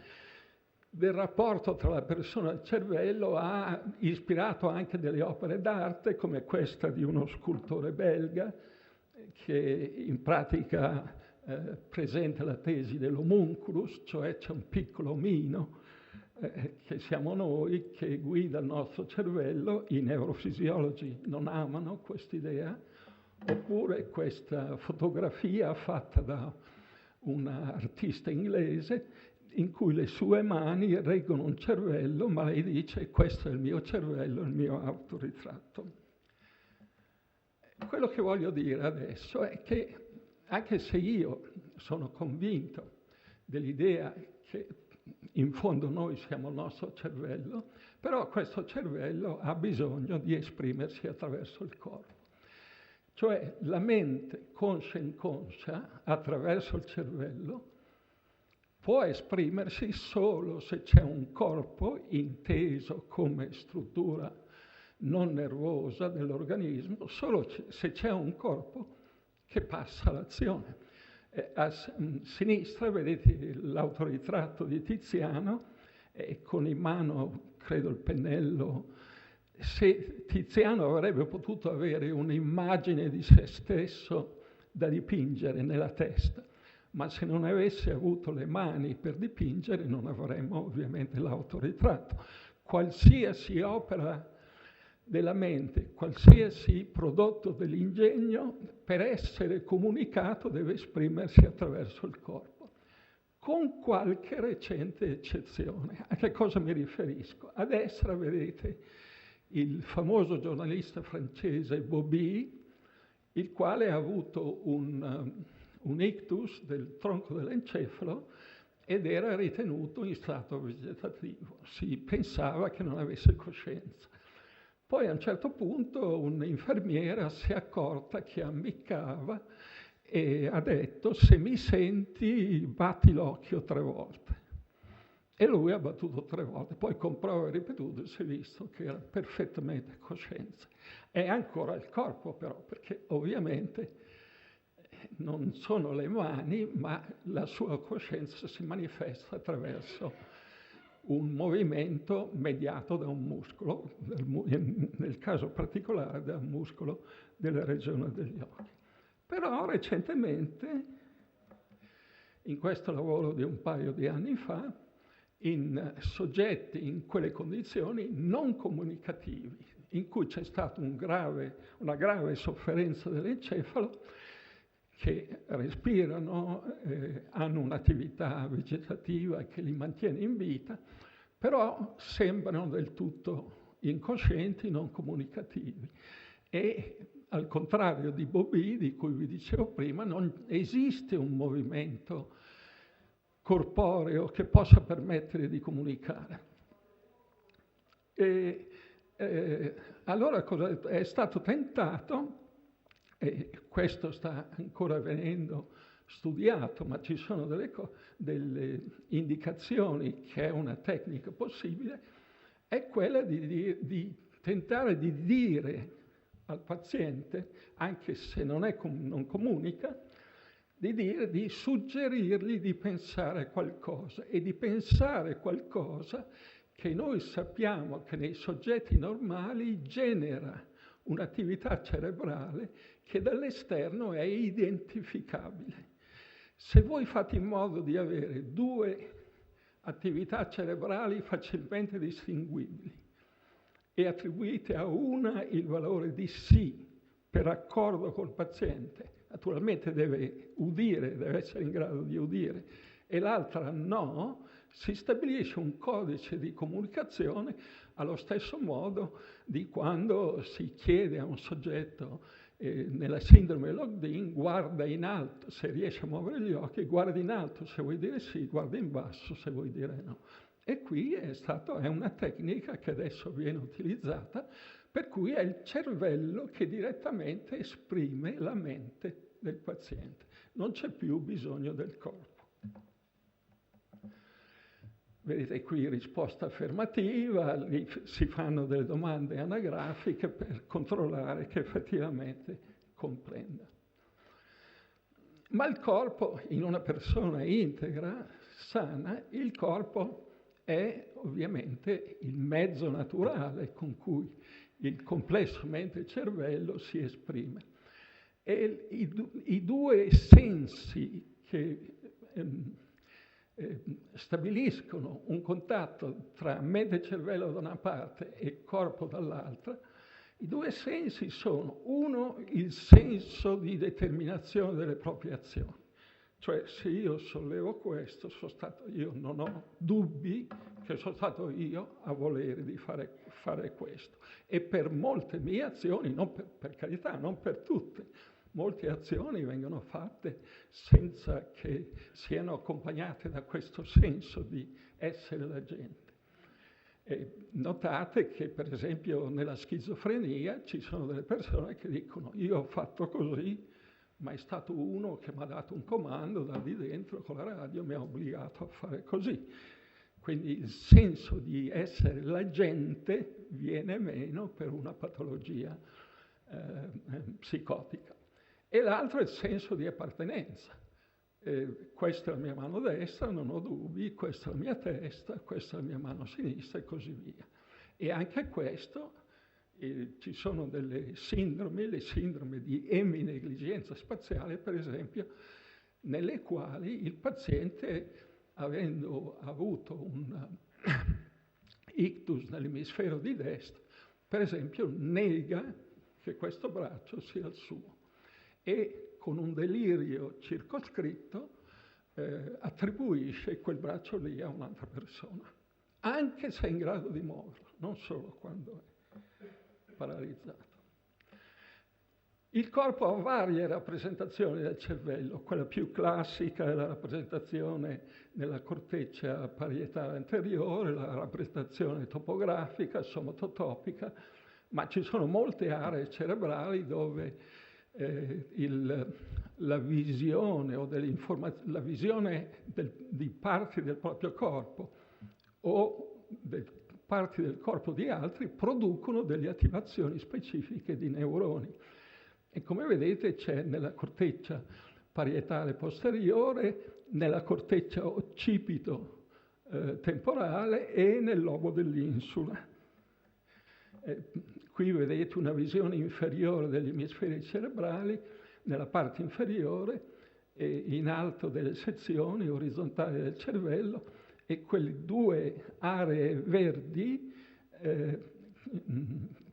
del rapporto tra la persona e il cervello ha ispirato anche delle opere d'arte, come questa di uno scultore belga che in pratica presenta la tesi dell'homunculus, cioè c'è un piccolo omino che siamo noi, che guida il nostro cervello. I neurofisiologi non amano quest'idea. Oppure questa fotografia fatta da un artista inglese in cui le sue mani reggono un cervello, ma lei dice: questo è il mio cervello, il mio autoritratto. Quello che voglio dire adesso è che, anche se io sono convinto dell'idea che in fondo noi siamo il nostro cervello, però questo cervello ha bisogno di esprimersi attraverso il corpo. Cioè la mente conscia e inconscia, attraverso il cervello, può esprimersi solo se c'è un corpo inteso come struttura non nervosa dell'organismo, solo se c'è un corpo che passa l'azione. A sinistra vedete l'autoritratto di Tiziano, con in mano, credo, il pennello. Se Tiziano avrebbe potuto avere un'immagine di se stesso da dipingere nella testa, ma se non avesse avuto le mani per dipingere non avremmo ovviamente l'autoritratto. Qualsiasi opera della mente, qualsiasi prodotto dell'ingegno, per essere comunicato deve esprimersi attraverso il corpo, con qualche recente eccezione. A che cosa mi riferisco? A destra vedete il famoso giornalista francese Bobby, il quale ha avuto un ictus del tronco dell'encefalo ed era ritenuto in stato vegetativo. Si pensava che non avesse coscienza. Poi a un certo punto un'infermiera si è accorta che ammiccava e ha detto: se mi senti, batti l'occhio 3 volte. E lui ha battuto 3 volte, poi con prove ripetute si è visto che era perfettamente cosciente. È ancora il corpo però, perché ovviamente non sono le mani, ma la sua coscienza si manifesta attraverso un movimento mediato da un muscolo, nel caso particolare da un muscolo della regione degli occhi. Però recentemente, in questo lavoro di un paio di anni fa, in soggetti in quelle condizioni non comunicativi, in cui c'è stata una grave sofferenza dell'encefalo, che respirano, hanno un'attività vegetativa che li mantiene in vita, però sembrano del tutto incoscienti, non comunicativi. E al contrario di Bobby, di cui vi dicevo prima, non esiste un movimento corporeo che possa permettere di comunicare. Allora cosa è stato tentato, e questo sta ancora venendo studiato, ma ci sono delle indicazioni che è una tecnica possibile, è quella di tentare di dire al paziente, anche se non comunica, di suggerirgli di pensare qualcosa, e di pensare qualcosa che noi sappiamo che nei soggetti normali genera un'attività cerebrale che dall'esterno è identificabile. Se voi fate in modo di avere due attività cerebrali facilmente distinguibili e attribuite a una il valore di sì per accordo col paziente, naturalmente deve udire, deve essere in grado di udire, e l'altra no, si stabilisce un codice di comunicazione allo stesso modo di quando si chiede a un soggetto nella sindrome Locked-in, guarda in alto se riesce a muovere gli occhi, guarda in alto se vuoi dire sì, guarda in basso se vuoi dire no. E qui è una tecnica che adesso viene utilizzata, per cui è il cervello che direttamente esprime la mente del paziente. Non c'è più bisogno del corpo. Vedete qui risposta affermativa, lì si fanno delle domande anagrafiche per controllare che effettivamente comprenda. Ma il corpo, in una persona integra, sana, il corpo è ovviamente il mezzo naturale con cui il complesso mente-cervello si esprime. E i due sensi che stabiliscono un contatto tra mente e cervello da una parte e corpo dall'altra, i due sensi sono: uno, il senso di determinazione delle proprie azioni, cioè se io sollevo questo, io non ho dubbi che sono stato io a volere di fare questo, e per molte mie azioni, non per carità, non per tutte, molte azioni vengono fatte senza che siano accompagnate da questo senso di essere l'agente. Notate che, per esempio, nella schizofrenia ci sono delle persone che dicono: io ho fatto così, ma è stato uno che mi ha dato un comando da lì dentro con la radio, mi ha obbligato a fare così. Quindi il senso di essere l'agente viene meno per una patologia psicotica. E l'altro è il senso di appartenenza. Questa è la mia mano destra, non ho dubbi, questa è la mia testa, questa è la mia mano sinistra e così via. E anche questo, ci sono delle sindromi, le sindromi di eminegligenza spaziale, per esempio, nelle quali il paziente, avendo avuto un ictus nell'emisfero di destra, per esempio, nega che questo braccio sia il suo. E con un delirio circoscritto attribuisce quel braccio lì a un'altra persona, anche se è in grado di muoverlo, non solo quando è paralizzato. Il corpo ha varie rappresentazioni del cervello. Quella più classica è la rappresentazione nella corteccia parietale anteriore, la rappresentazione topografica, somototopica, ma ci sono molte aree cerebrali dove la visione o la visione di parti del proprio corpo o parti del corpo di altri producono delle attivazioni specifiche di neuroni. E come vedete c'è nella corteccia parietale posteriore, nella corteccia occipito temporale e nel lobo dell'insula. Qui vedete una visione inferiore degli emisferi cerebrali, nella parte inferiore, e in alto delle sezioni orizzontali del cervello, e quelle due aree verdi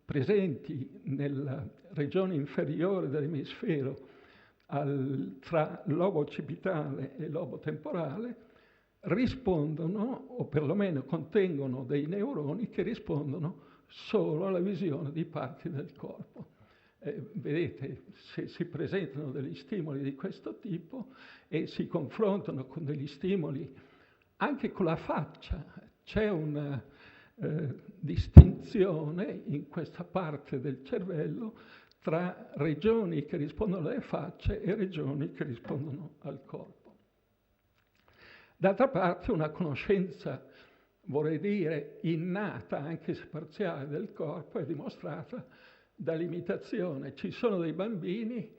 presenti nella regione inferiore dell'emisfero tra lobo occipitale e lobo temporale rispondono, o perlomeno contengono dei neuroni che rispondono solo alla visione di parti del corpo. Vedete, se si presentano degli stimoli di questo tipo e si confrontano con degli stimoli anche con la faccia, c'è una distinzione in questa parte del cervello tra regioni che rispondono alle facce e regioni che rispondono al corpo. D'altra parte una conoscenza, vorrei dire, innata, anche se parziale, del corpo è dimostrata dall'imitazione. Ci sono dei bambini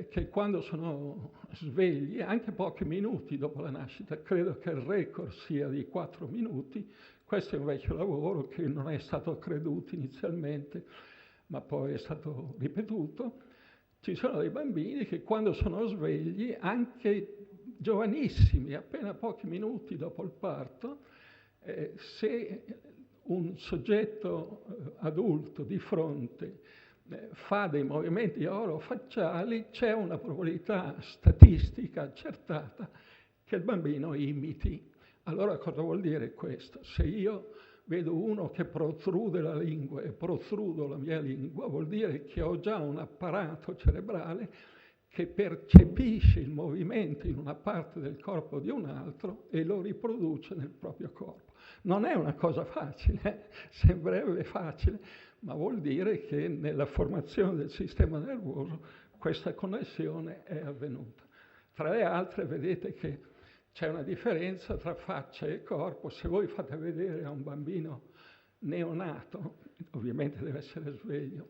che quando sono svegli, anche pochi minuti dopo la nascita, credo che il record sia di 4 minuti, questo è un vecchio lavoro che non è stato creduto inizialmente, ma poi è stato ripetuto. Ci sono dei bambini che quando sono svegli, anche giovanissimi, appena pochi minuti dopo il parto, se un soggetto adulto di fronte fa dei movimenti orofacciali, c'è una probabilità statistica accertata che il bambino imiti. Allora cosa vuol dire questo? Se io vedo uno che protrude la lingua e protrudo la mia lingua, vuol dire che ho già un apparato cerebrale che percepisce il movimento in una parte del corpo di un altro e lo riproduce nel proprio corpo. Non è una cosa facile, sembrerebbe facile, ma vuol dire che nella formazione del sistema nervoso questa connessione è avvenuta. Tra le altre vedete che c'è una differenza tra faccia e corpo. Se voi fate vedere a un bambino neonato, ovviamente deve essere sveglio,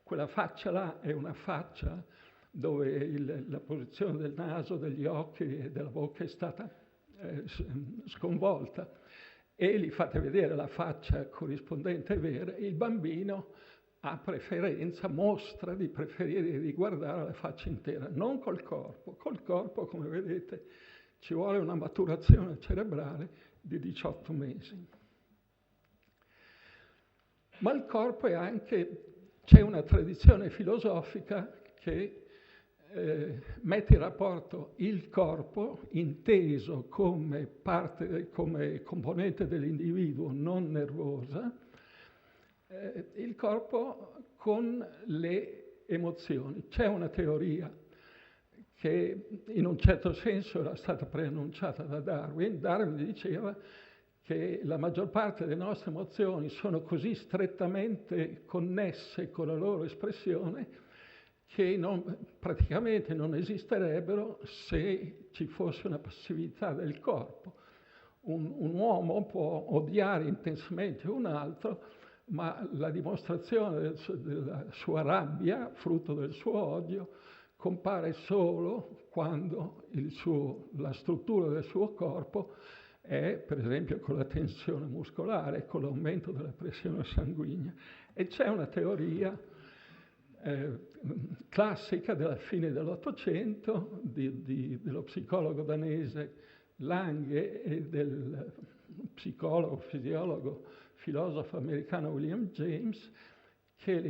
quella faccia là è una faccia dove la posizione del naso, degli occhi e della bocca è stata sconvolta, e gli fate vedere la faccia corrispondente vera, il bambino ha preferenza, mostra di preferire di guardare la faccia intera, non col corpo. Col corpo, come vedete, ci vuole una maturazione cerebrale di 18 mesi. Ma il corpo è anche, c'è una tradizione filosofica che mette in rapporto il corpo, inteso come come componente dell'individuo non nervosa, il corpo con le emozioni. C'è una teoria che in un certo senso era stata preannunciata da Darwin. Darwin diceva che la maggior parte delle nostre emozioni sono così strettamente connesse con la loro espressione che praticamente non esisterebbero se ci fosse una passività del corpo. Un uomo può odiare intensamente un altro, ma la dimostrazione della sua rabbia, frutto del suo odio, compare solo quando la struttura del suo corpo è, per esempio, con la tensione muscolare, con l'aumento della pressione sanguigna. E c'è una teoria classica della fine dell'Ottocento dello psicologo danese Lange e del psicologo, fisiologo, filosofo americano William James, che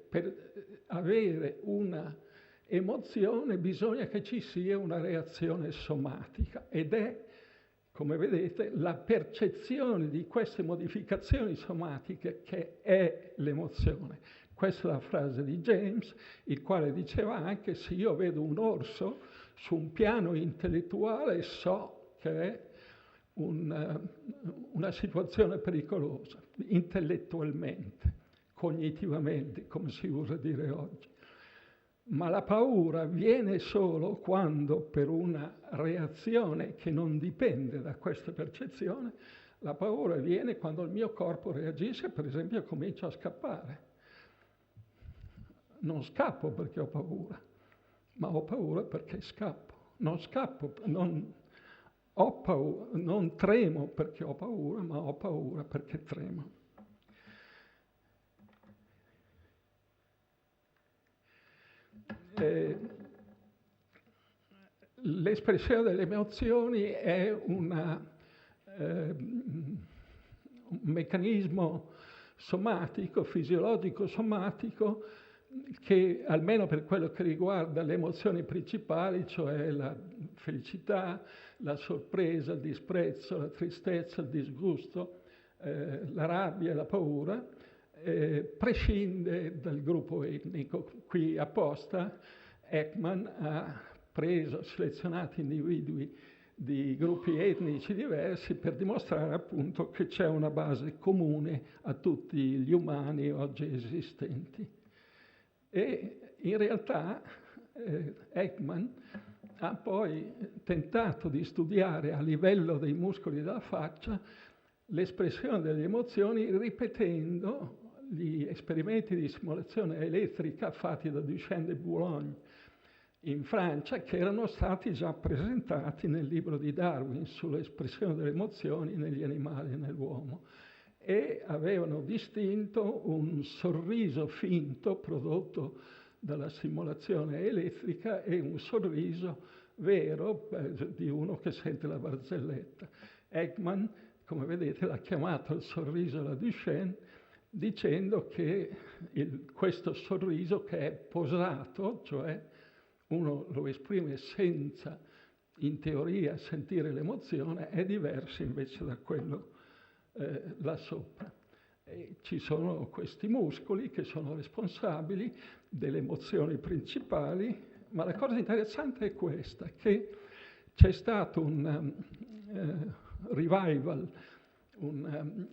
per avere una emozione bisogna che ci sia una reazione somatica, ed è, come vedete, la percezione di queste modificazioni somatiche che è l'emozione. Questa è la frase di James, il quale diceva anche: se io vedo un orso su un piano intellettuale so che è una situazione pericolosa, intellettualmente, cognitivamente, come si usa dire oggi. Ma la paura viene solo quando, per una reazione che non dipende da questa percezione, la paura viene quando il mio corpo reagisce, per esempio comincio a scappare. Non scappo perché ho paura, ma ho paura perché scappo. Non scappo, non ho paura, non tremo perché ho paura, ma ho paura perché tremo. L'espressione delle emozioni è un meccanismo somatico, fisiologico somatico, che almeno per quello che riguarda le emozioni principali, cioè la felicità, la sorpresa, il disprezzo, la tristezza, il disgusto, la rabbia e la paura, prescinde dal gruppo etnico. Qui apposta Ekman ha selezionato individui di gruppi etnici diversi per dimostrare appunto che c'è una base comune a tutti gli umani oggi esistenti. E in realtà Ekman ha poi tentato di studiare a livello dei muscoli della faccia l'espressione delle emozioni ripetendo gli esperimenti di simulazione elettrica fatti da Duchenne de Boulogne in Francia, che erano stati già presentati nel libro di Darwin sull'espressione delle emozioni negli animali e nell'uomo, e avevano distinto un sorriso finto prodotto dalla simulazione elettrica e un sorriso vero di uno che sente la barzelletta. Ekman, come vedete, l'ha chiamato il sorriso alla Duchenne, dicendo che questo sorriso che è posato, cioè uno lo esprime senza, in teoria, sentire l'emozione, è diverso invece da quello là sopra. E ci sono questi muscoli che sono responsabili delle emozioni principali, ma la cosa interessante è questa, che c'è stato un revival, un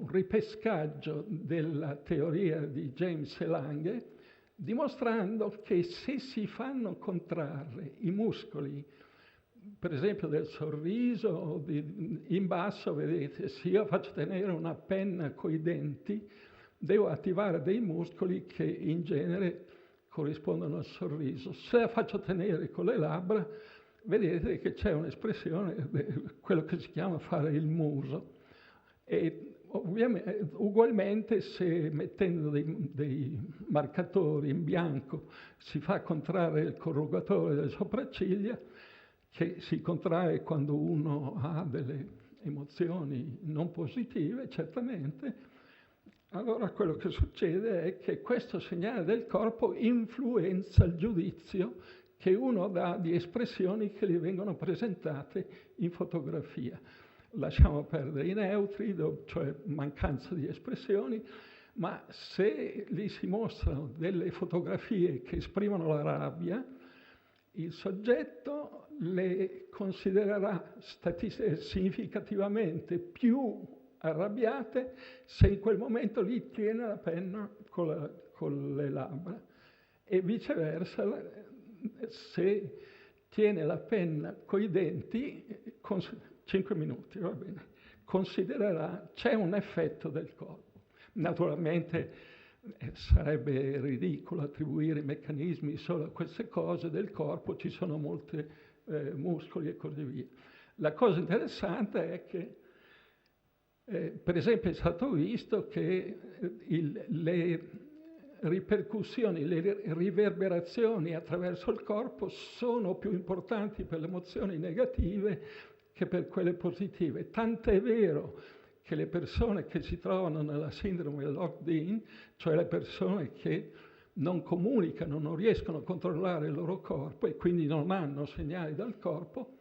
ripescaggio della teoria di James e Lange, dimostrando che se si fanno contrarre i muscoli, per esempio del sorriso, in basso, vedete, se io faccio tenere una penna coi denti, devo attivare dei muscoli che in genere corrispondono al sorriso. Se la faccio tenere con le labbra, vedete che c'è un'espressione, quello che si chiama fare il muso. E ovviamente, ugualmente, se mettendo dei marcatori in bianco si fa contrarre il corrugatore delle sopracciglia, che si contrae quando uno ha delle emozioni non positive, certamente, allora quello che succede è che questo segnale del corpo influenza il giudizio che uno dà di espressioni che gli vengono presentate in fotografia. Lasciamo perdere i neutri, cioè mancanza di espressioni, ma se gli si mostrano delle fotografie che esprimono la rabbia, il soggetto le considererà significativamente più arrabbiate se in quel momento lì tiene la penna con le labbra, e viceversa se tiene la penna coi denti, 5 minuti, va bene, considererà, c'è un effetto del corpo. Naturalmente sarebbe ridicolo attribuire meccanismi solo a queste cose del corpo, ci sono molti muscoli e così via. La cosa interessante è che, per esempio, è stato visto che le ripercussioni, le riverberazioni attraverso il corpo sono più importanti per le emozioni negative che per quelle positive. Tant'è vero che le persone che si trovano nella sindrome locked-in, cioè le persone che non comunicano, non riescono a controllare il loro corpo e quindi non hanno segnali dal corpo,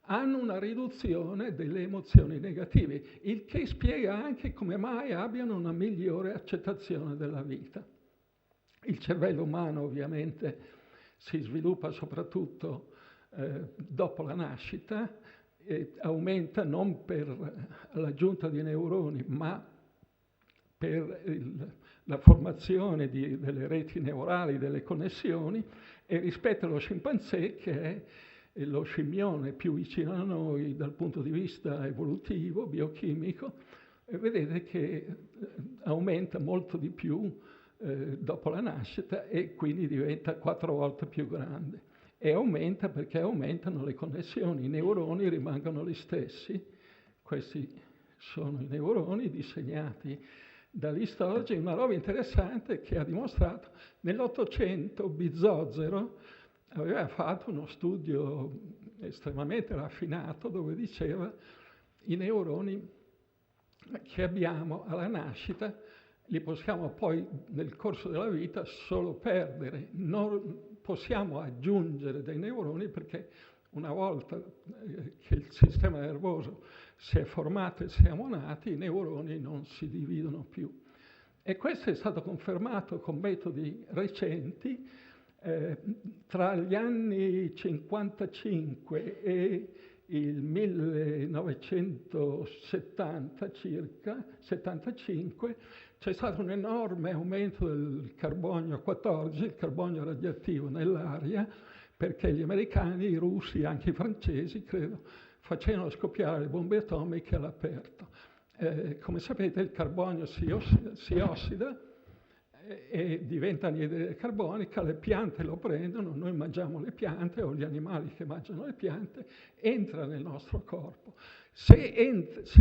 hanno una riduzione delle emozioni negative, il che spiega anche come mai abbiano una migliore accettazione della vita. Il cervello umano ovviamente si sviluppa soprattutto dopo la nascita, e aumenta non per l'aggiunta di neuroni, ma per la formazione delle reti neurali, delle connessioni, e rispetto allo scimpanzé, che è lo scimmione più vicino a noi dal punto di vista evolutivo, biochimico, vedete che aumenta molto di più dopo la nascita e quindi diventa 4 volte più grande. e aumenta perché aumentano le connessioni, i neuroni rimangono gli stessi. Questi sono i neuroni disegnati dagli istologi, una roba interessante che ha dimostrato nell'800 Bizzozero aveva fatto uno studio estremamente raffinato dove diceva i neuroni che abbiamo alla nascita li possiamo poi nel corso della vita solo perdere, non possiamo aggiungere dei neuroni perché una volta che il sistema nervoso si è formato e siamo nati, i neuroni non si dividono più. E questo è stato confermato con metodi recenti. Tra gli anni 55 e il 1970 circa, 75, c'è stato un enorme aumento del carbonio 14, il carbonio radioattivo nell'aria, perché gli americani, i russi, anche i francesi, credo, facevano scoppiare le bombe atomiche all'aperto. Come sapete il carbonio si ossida e diventa anidride carbonica, le piante lo prendono, noi mangiamo le piante o gli animali che mangiano le piante, entra nel nostro corpo. Se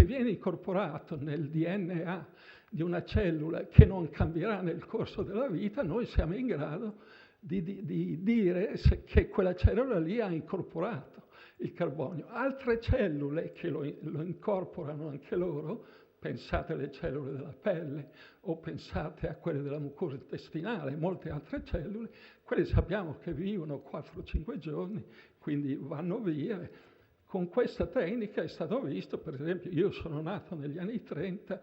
viene incorporato nel DNA di una cellula che non cambierà nel corso della vita, noi siamo in grado di dire che quella cellula lì ha incorporato il carbonio. Altre cellule che lo incorporano anche loro, pensate alle cellule della pelle o pensate a quelle della mucosa intestinale, molte altre cellule, quelle sappiamo che vivono 4-5 giorni, quindi vanno via. Con questa tecnica è stato visto, per esempio, io sono nato negli anni 30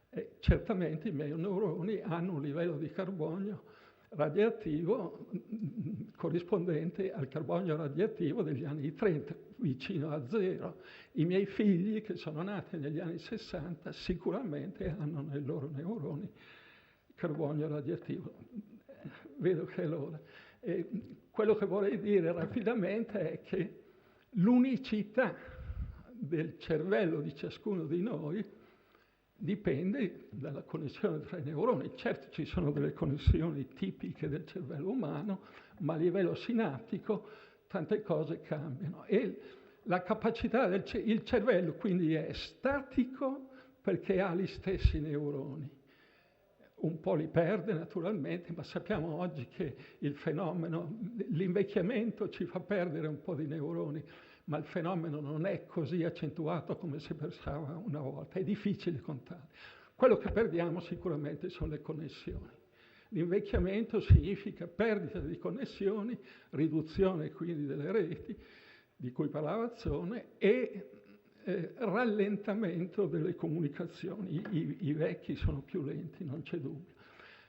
e certamente i miei neuroni hanno un livello di carbonio radioattivo corrispondente al carbonio radioattivo degli anni 30, vicino a zero. I miei figli, che sono nati negli anni 60, sicuramente hanno nei loro neuroni carbonio radioattivo. Vedo che è l'ora. Quello che vorrei dire rapidamente è che l'unicità del cervello di ciascuno di noi dipende dalla connessione tra i neuroni. Certo ci sono delle connessioni tipiche del cervello umano, ma a livello sinaptico tante cose cambiano. E la capacità il cervello quindi è statico perché ha gli stessi neuroni. Un po' li perde naturalmente, ma sappiamo oggi che il fenomeno, l'invecchiamento ci fa perdere un po' di neuroni, ma il fenomeno non è così accentuato come si pensava una volta, è difficile contare. Quello che perdiamo sicuramente sono le connessioni. L'invecchiamento significa perdita di connessioni, riduzione quindi delle reti, di cui parlava Azzone, e rallentamento delle comunicazioni. I vecchi sono più lenti, non c'è dubbio.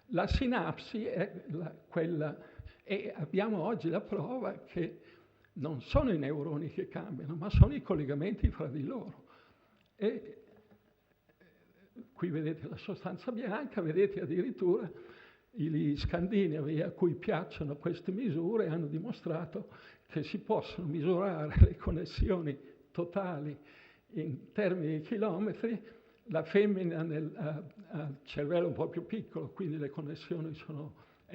La sinapsi è quella, e abbiamo oggi la prova che non sono i neuroni che cambiano, ma sono i collegamenti fra di loro. E qui vedete la sostanza bianca, vedete addirittura gli scandinavi a cui piacciono queste misure hanno dimostrato che si possono misurare le connessioni totali in termini di chilometri. La femmina ha il cervello un po' più piccolo, quindi le connessioni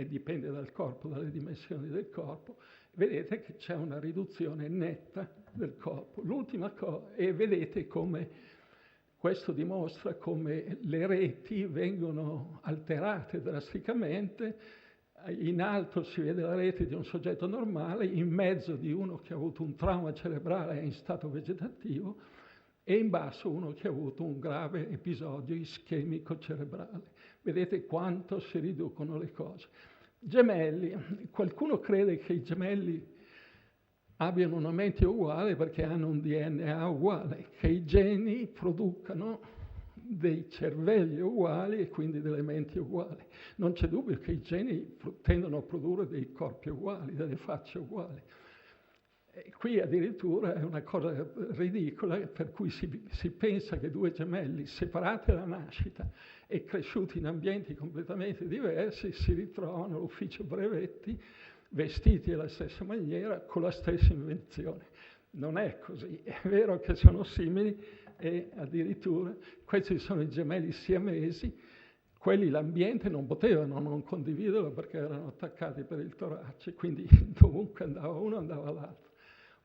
dipende dal corpo, dalle dimensioni del corpo. Vedete che c'è una riduzione netta del corpo. L'ultima cosa, e vedete come questo dimostra come le reti vengono alterate drasticamente. In alto si vede la rete di un soggetto normale, in mezzo di uno che ha avuto un trauma cerebrale e in stato vegetativo, e in basso uno che ha avuto un grave episodio ischemico cerebrale. Vedete quanto si riducono le cose. Gemelli. Qualcuno crede che i gemelli abbiano una mente uguale perché hanno un DNA uguale, che i geni producano dei cervelli uguali e quindi delle menti uguali. Non c'è dubbio che i geni tendono a produrre dei corpi uguali, delle facce uguali. E qui addirittura è una cosa ridicola, per cui si pensa che due gemelli separati alla nascita e cresciuti in ambienti completamente diversi si ritrovano all'ufficio brevetti, vestiti alla stessa maniera, con la stessa invenzione. Non è così, è vero che sono simili e addirittura questi sono i gemelli siamesi. quelli l'ambiente non potevano non condividerlo perché erano attaccati per il torace, quindi dovunque andava uno andava l'altro.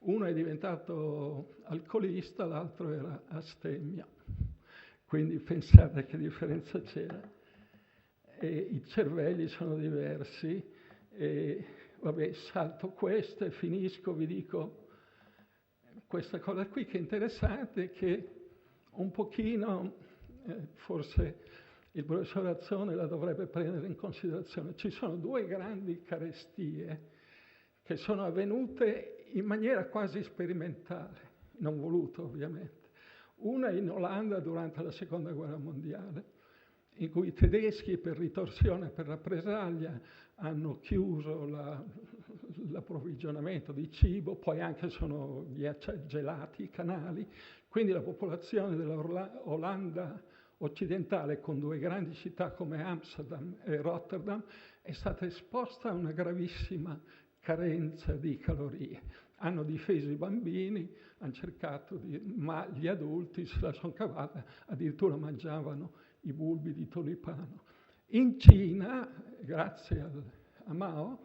Uno è diventato alcolista, l'altro era astemia. Quindi pensate che differenza c'era. E i cervelli sono diversi. E, vabbè, salto questo e finisco, vi dico questa cosa qui che è interessante, che un pochino, forse il professor Azzone la dovrebbe prendere in considerazione. Ci sono due grandi carestie che sono avvenute in maniera quasi sperimentale, non voluto ovviamente. Una in Olanda durante la Seconda Guerra Mondiale, in cui i tedeschi per ritorsione, per rappresaglia, hanno chiuso l'approvvigionamento di cibo, poi anche sono gelati i canali, quindi la popolazione dell'Olanda occidentale, con due grandi città come Amsterdam e Rotterdam, è stata esposta a una gravissima carenza di calorie. Hanno difeso i bambini, hanno cercato ma gli adulti se la sono cavata, addirittura mangiavano i bulbi di tulipano. In Cina, grazie a Mao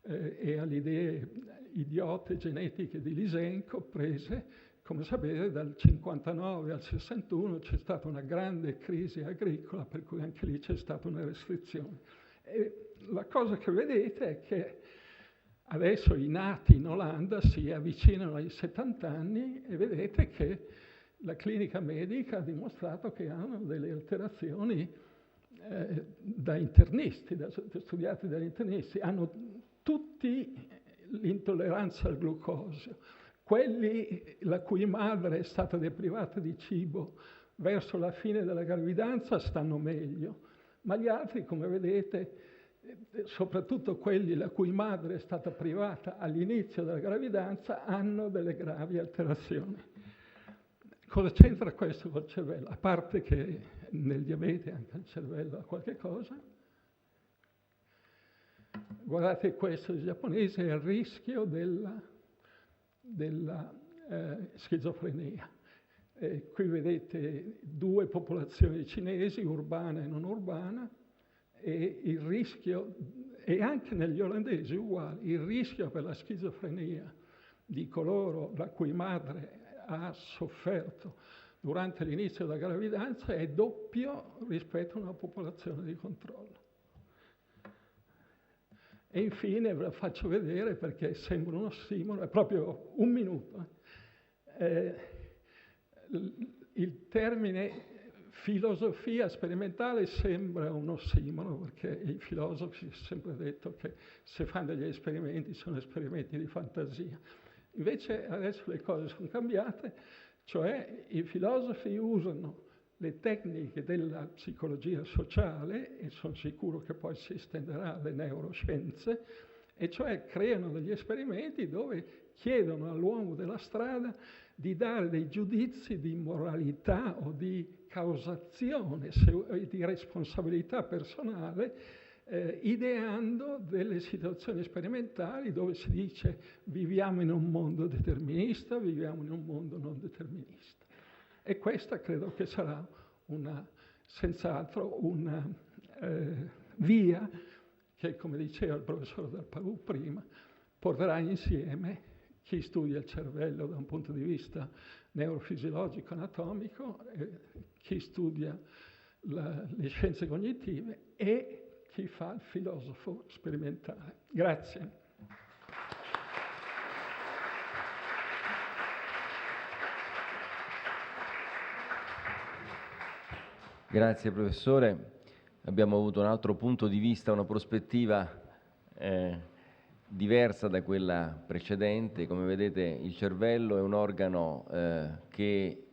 e alle idee idiote genetiche di Lysenko prese, come sapete, dal 59 al 61 c'è stata una grande crisi agricola, per cui anche lì c'è stata una restrizione. E la cosa che vedete è che adesso i nati in Olanda si avvicinano ai 70 anni e vedete che la clinica medica ha dimostrato che hanno delle alterazioni da internisti, studiati dagli internisti. Hanno tutti l'intolleranza al glucosio. Quelli la cui madre è stata deprivata di cibo verso la fine della gravidanza stanno meglio, ma gli altri, come vedete, soprattutto quelli la cui madre è stata privata all'inizio della gravidanza, hanno delle gravi alterazioni. Cosa c'entra questo col cervello? A parte che nel diabete anche il cervello ha qualche cosa. Guardate, questo dei giapponesi è il rischio della schizofrenia. Qui vedete due popolazioni cinesi, urbana e non urbana, e il rischio, e anche negli olandesi uguale, il rischio per la schizofrenia di coloro la cui madre ha sofferto durante l'inizio della gravidanza è doppio rispetto a una popolazione di controllo. E infine ve la faccio vedere perché sembra un ossimoro, è proprio un minuto. Il termine filosofia sperimentale sembra un ossimoro perché i filosofi hanno sempre detto che se fanno degli esperimenti sono esperimenti di fantasia. Invece adesso le cose sono cambiate, cioè i filosofi usano le tecniche della psicologia sociale, e sono sicuro che poi si estenderà alle neuroscienze, e cioè creano degli esperimenti dove chiedono all'uomo della strada di dare dei giudizi di moralità o di causazione, di responsabilità personale, ideando delle situazioni sperimentali dove si dice viviamo in un mondo determinista, viviamo in un mondo non determinista. E questa credo che sarà senz'altro una via che, come diceva il professor Dal Palù prima, porterà insieme chi studia il cervello da un punto di vista neurofisiologico, anatomico, chi studia le scienze cognitive e chi fa il filosofo sperimentale. Grazie. Grazie professore. Abbiamo avuto un altro punto di vista, una prospettiva diversa da quella precedente. Come vedete, il cervello è un organo che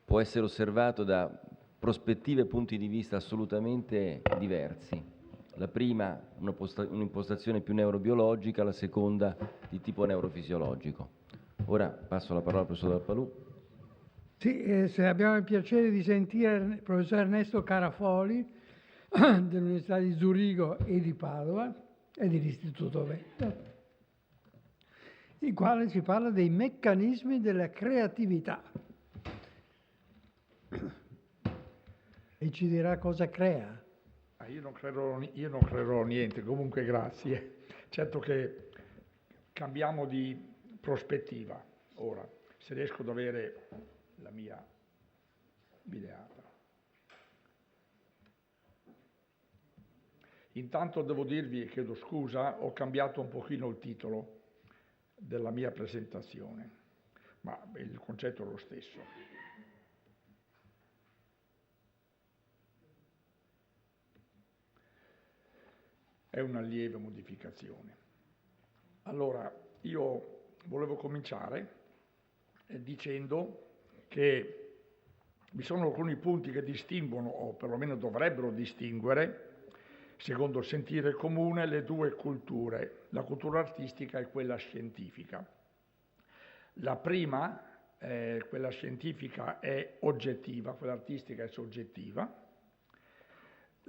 può essere osservato da prospettive e punti di vista assolutamente diversi. La prima, un'impostazione più neurobiologica, la seconda di tipo neurofisiologico. Ora passo la parola al professor Dal Palù. Sì, se abbiamo il piacere di sentire il professor Ernesto Carafoli dell'Università di Zurigo e di Padova e dell'Istituto Veneto, il quale ci parla dei meccanismi della creatività e ci dirà cosa crea io non creerò niente, comunque grazie. Certo che cambiamo di prospettiva ora, se riesco ad avere la mia videata. Intanto devo dirvi, e chiedo scusa, ho cambiato un pochino il titolo della mia presentazione, ma il concetto è lo stesso. È una lieve modificazione. Allora, io volevo cominciare dicendo che vi sono alcuni punti che distinguono, o perlomeno dovrebbero distinguere, secondo il sentire comune, le due culture, la cultura artistica e quella scientifica. La prima, quella scientifica, è oggettiva, quella artistica è soggettiva.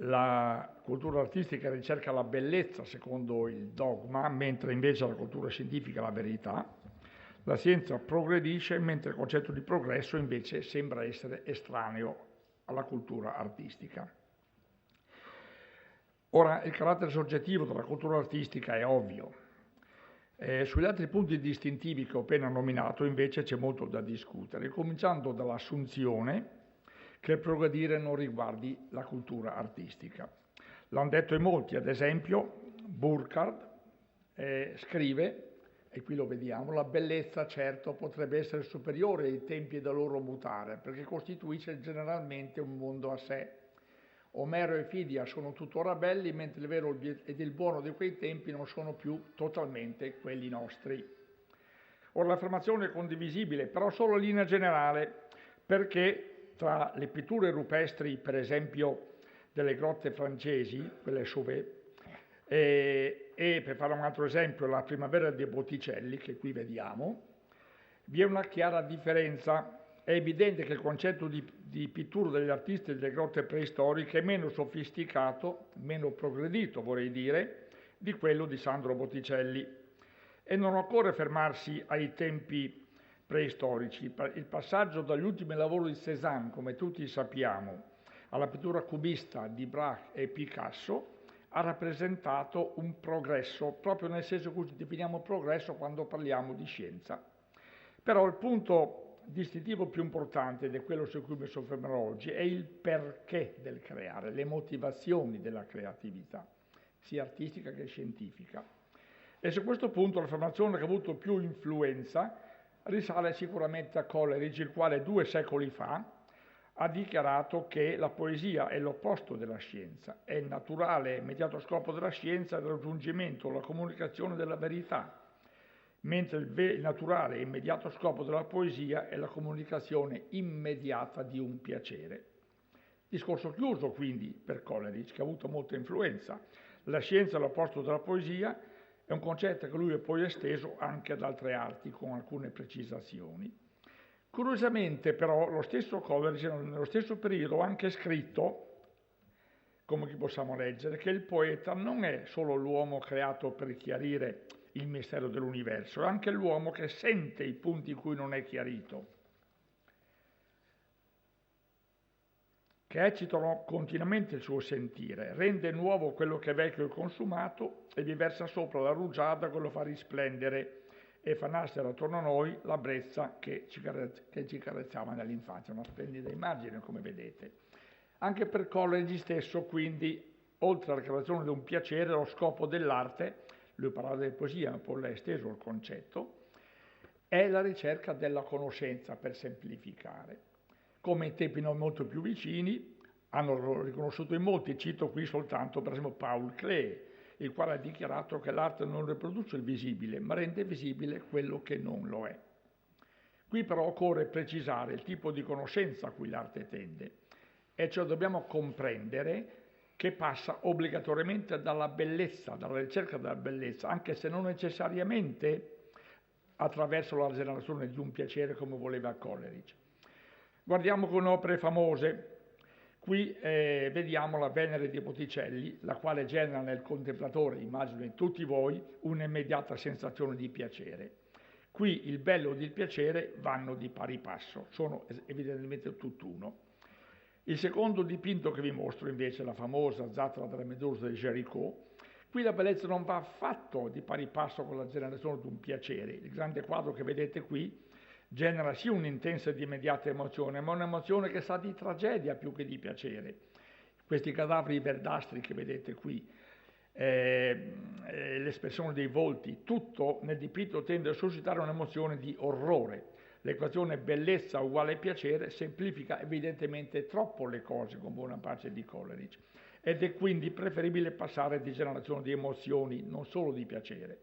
La cultura artistica ricerca la bellezza secondo il dogma, mentre invece la cultura scientifica la verità. La scienza progredisce, mentre il concetto di progresso invece sembra essere estraneo alla cultura artistica. Ora, il carattere soggettivo della cultura artistica è ovvio. Sugli altri punti distintivi che ho appena nominato invece c'è molto da discutere, cominciando dall'assunzione che il progredire non riguardi la cultura artistica. L'hanno detto in molti, ad esempio Burckhardt scrive, e qui lo vediamo, la bellezza certo potrebbe essere superiore ai tempi da loro mutare, perché costituisce generalmente un mondo a sé. Omero e Fidia sono tuttora belli, mentre il vero ed il buono di quei tempi non sono più totalmente quelli nostri. Ora l'affermazione è condivisibile, però solo in linea generale, perché tra le pitture rupestri, per esempio, delle grotte francesi, quelle Chauvet, e per fare un altro esempio, la Primavera dei Botticelli, che qui vediamo, vi è una chiara differenza. È evidente che il concetto di pittura degli artisti delle grotte preistoriche è meno sofisticato, meno progredito, vorrei dire, di quello di Sandro Botticelli. E non occorre fermarsi ai tempi preistorici. Il passaggio dagli ultimi lavori di Cézanne, come tutti sappiamo, alla pittura cubista di Braque e Picasso, ha rappresentato un progresso, proprio nel senso che definiamo progresso quando parliamo di scienza. Però il punto distintivo più importante, ed è quello su cui mi soffermerò oggi, è il perché del creare, le motivazioni della creatività, sia artistica che scientifica. E su questo punto l'affermazione che ha avuto più influenza risale sicuramente a Coleridge, il quale 2 secoli fa ha dichiarato che la poesia è l'opposto della scienza, è il naturale e immediato scopo della scienza il raggiungimento, la comunicazione della verità, mentre il naturale e immediato scopo della poesia è la comunicazione immediata di un piacere. Discorso chiuso quindi per Coleridge, che ha avuto molta influenza. La scienza è l'opposto della poesia, è un concetto che lui ha poi esteso anche ad altre arti con alcune precisazioni. Curiosamente però lo stesso Coleridge nello stesso periodo ha anche scritto, come che possiamo leggere, che il poeta non è solo l'uomo creato per chiarire il mistero dell'universo, è anche l'uomo che sente i punti in cui non è chiarito, che eccitano continuamente il suo sentire, rende nuovo quello che è vecchio e consumato e vi versa sopra la rugiada che lo fa risplendere e fa nascere attorno a noi la brezza che ci carezzava nell'infanzia. Una splendida immagine, come vedete. Anche per Coleridge stesso, quindi, oltre alla creazione di un piacere, lo scopo dell'arte, lui parlava di poesia, ma poi l'ha esteso il concetto, è la ricerca della conoscenza, per semplificare. Come in tempi non molto più vicini, hanno riconosciuto in molti, cito qui soltanto per esempio Paul Klee, il quale ha dichiarato che l'arte non riproduce il visibile, ma rende visibile quello che non lo è. Qui però occorre precisare il tipo di conoscenza a cui l'arte tende, e cioè dobbiamo comprendere che passa obbligatoriamente dalla bellezza, dalla ricerca della bellezza, anche se non necessariamente attraverso la generazione di un piacere come voleva Coleridge. Guardiamo con opere famose. Qui vediamo la Venere di Botticelli, la quale genera nel contemplatore, immagino in tutti voi, un'immediata sensazione di piacere. Qui il bello ed il piacere vanno di pari passo, sono evidentemente tutt'uno. Il secondo dipinto che vi mostro invece è la famosa Zattera della Medusa di Géricault. Qui la bellezza non va affatto di pari passo con la generazione di un piacere. Il grande quadro che vedete qui genera sì un'intensa ed immediata emozione, ma un'emozione che sa di tragedia più che di piacere. Questi cadaveri verdastri che vedete qui, l'espressione dei volti, tutto nel dipinto tende a suscitare un'emozione di orrore. L'equazione bellezza uguale piacere semplifica evidentemente troppo le cose, con buona pace di Coleridge, ed è quindi preferibile passare di generazione di emozioni, non solo di piacere.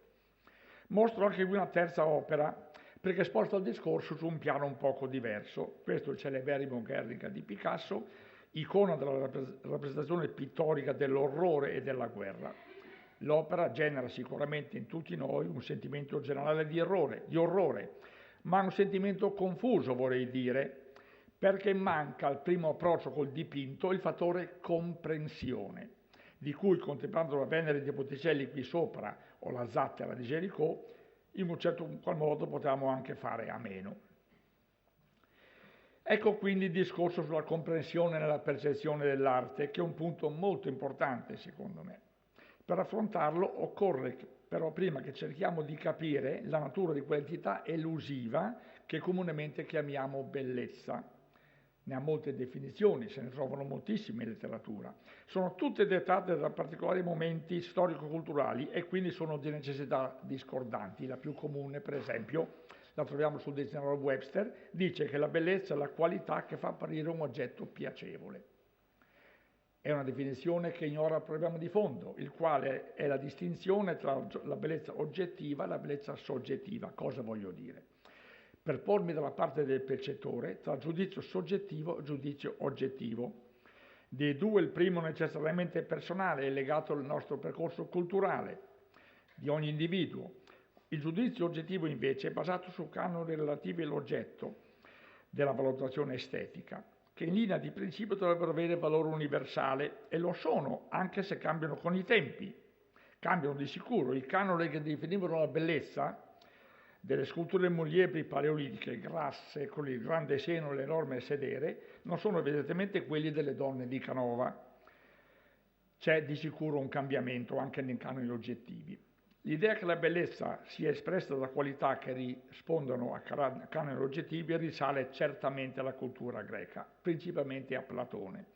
Mostro anche qui una terza opera, perché sposta il discorso su un piano un poco diverso. Questo è il celeberrimo Guernica di Picasso, icona della rappresentazione pittorica dell'orrore e della guerra. L'opera genera sicuramente in tutti noi un sentimento generale di orrore, ma un sentimento confuso, vorrei dire, perché manca al primo approccio col dipinto il fattore comprensione, di cui, contemplando la Venere di Botticelli qui sopra o la Zattera di Géricault, in un certo qual modo potevamo anche fare a meno. Ecco quindi il discorso sulla comprensione nella percezione dell'arte, che è un punto molto importante secondo me. Per affrontarlo occorre però prima che cerchiamo di capire la natura di quell'entità elusiva che comunemente chiamiamo bellezza. Ne ha molte definizioni, se ne trovano moltissime in letteratura. Sono tutte dettate da particolari momenti storico-culturali e quindi sono di necessità discordanti. La più comune, per esempio, la troviamo sul dizionario Webster, dice che la bellezza è la qualità che fa apparire un oggetto piacevole. È una definizione che ignora il problema di fondo, il quale è la distinzione tra la bellezza oggettiva e la bellezza soggettiva. Cosa voglio dire? Per pormi dalla parte del percettore tra giudizio soggettivo e giudizio oggettivo. Dei due il primo necessariamente personale, è legato al nostro percorso culturale di ogni individuo. Il giudizio oggettivo invece è basato su canoni relativi all'oggetto della valutazione estetica, che in linea di principio dovrebbero avere valore universale, e lo sono, anche se cambiano con i tempi. Cambiano di sicuro. I canoni che definivano la bellezza delle sculture muliebri paleolitiche grasse, con il grande seno e l'enorme sedere, non sono evidentemente quelli delle donne di Canova. C'è di sicuro un cambiamento anche nei canoni oggettivi. L'idea che la bellezza sia espressa da qualità che rispondono a canoni oggettivi risale certamente alla cultura greca, principalmente a Platone.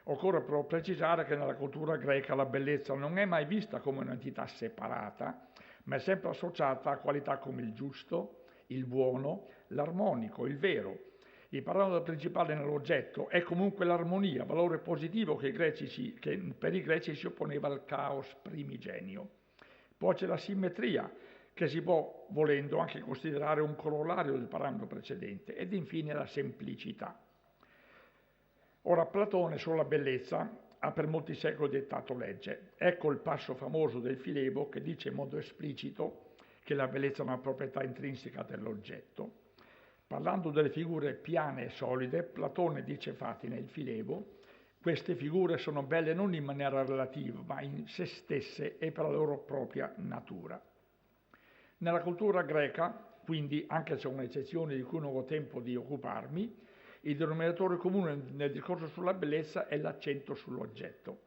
Occorre però precisare che nella cultura greca la bellezza non è mai vista come un'entità separata, ma è sempre associata a qualità come il giusto, il buono, l'armonico, il vero. Il parametro principale nell'oggetto è comunque l'armonia, valore positivo che per i greci si opponeva al caos primigenio. Poi c'è la simmetria, che si può, volendo, anche considerare un corollario del parametro precedente, ed infine la semplicità. Ora, Platone sulla bellezza ha per molti secoli dettato legge. Ecco il passo famoso del Filebo che dice in modo esplicito che la bellezza è una proprietà intrinseca dell'oggetto. Parlando delle figure piane e solide, Platone dice infatti nel Filebo: queste figure sono belle non in maniera relativa, ma in se stesse e per la loro propria natura. Nella cultura greca, quindi, anche se è un'eccezione di cui non ho tempo di occuparmi, il denominatore comune nel discorso sulla bellezza è l'accento sull'oggetto.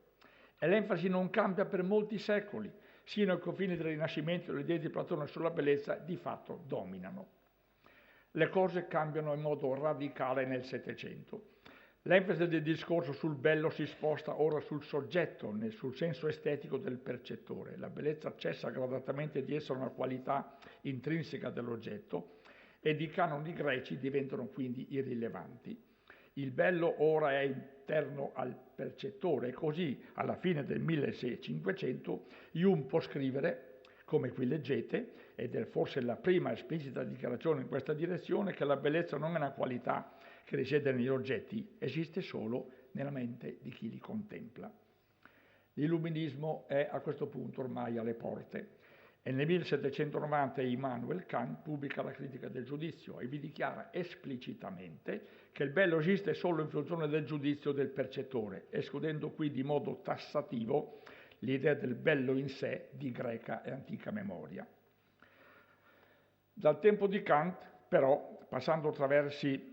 E l'enfasi non cambia per molti secoli, sino ai confini del Rinascimento le idee di Platone sulla bellezza di fatto dominano. Le cose cambiano in modo radicale nel Settecento. L'enfasi del discorso sul bello si sposta ora sul soggetto, sul senso estetico del percettore. La bellezza cessa gradatamente di essere una qualità intrinseca dell'oggetto ed i canoni greci diventano quindi irrilevanti. Il bello ora è interno al percettore e così, alla fine del 1500, Hume può scrivere, come qui leggete, ed è forse la prima esplicita dichiarazione in questa direzione, che la bellezza non è una qualità che risiede negli oggetti, esiste solo nella mente di chi li contempla. L'illuminismo è a questo punto ormai alle porte e nel 1790 Immanuel Kant pubblica la Critica del giudizio e vi dichiara esplicitamente che il bello esiste solo in funzione del giudizio del percettore, escludendo qui di modo tassativo l'idea del bello in sé di greca e antica memoria. Dal tempo di Kant, però, passando attraverso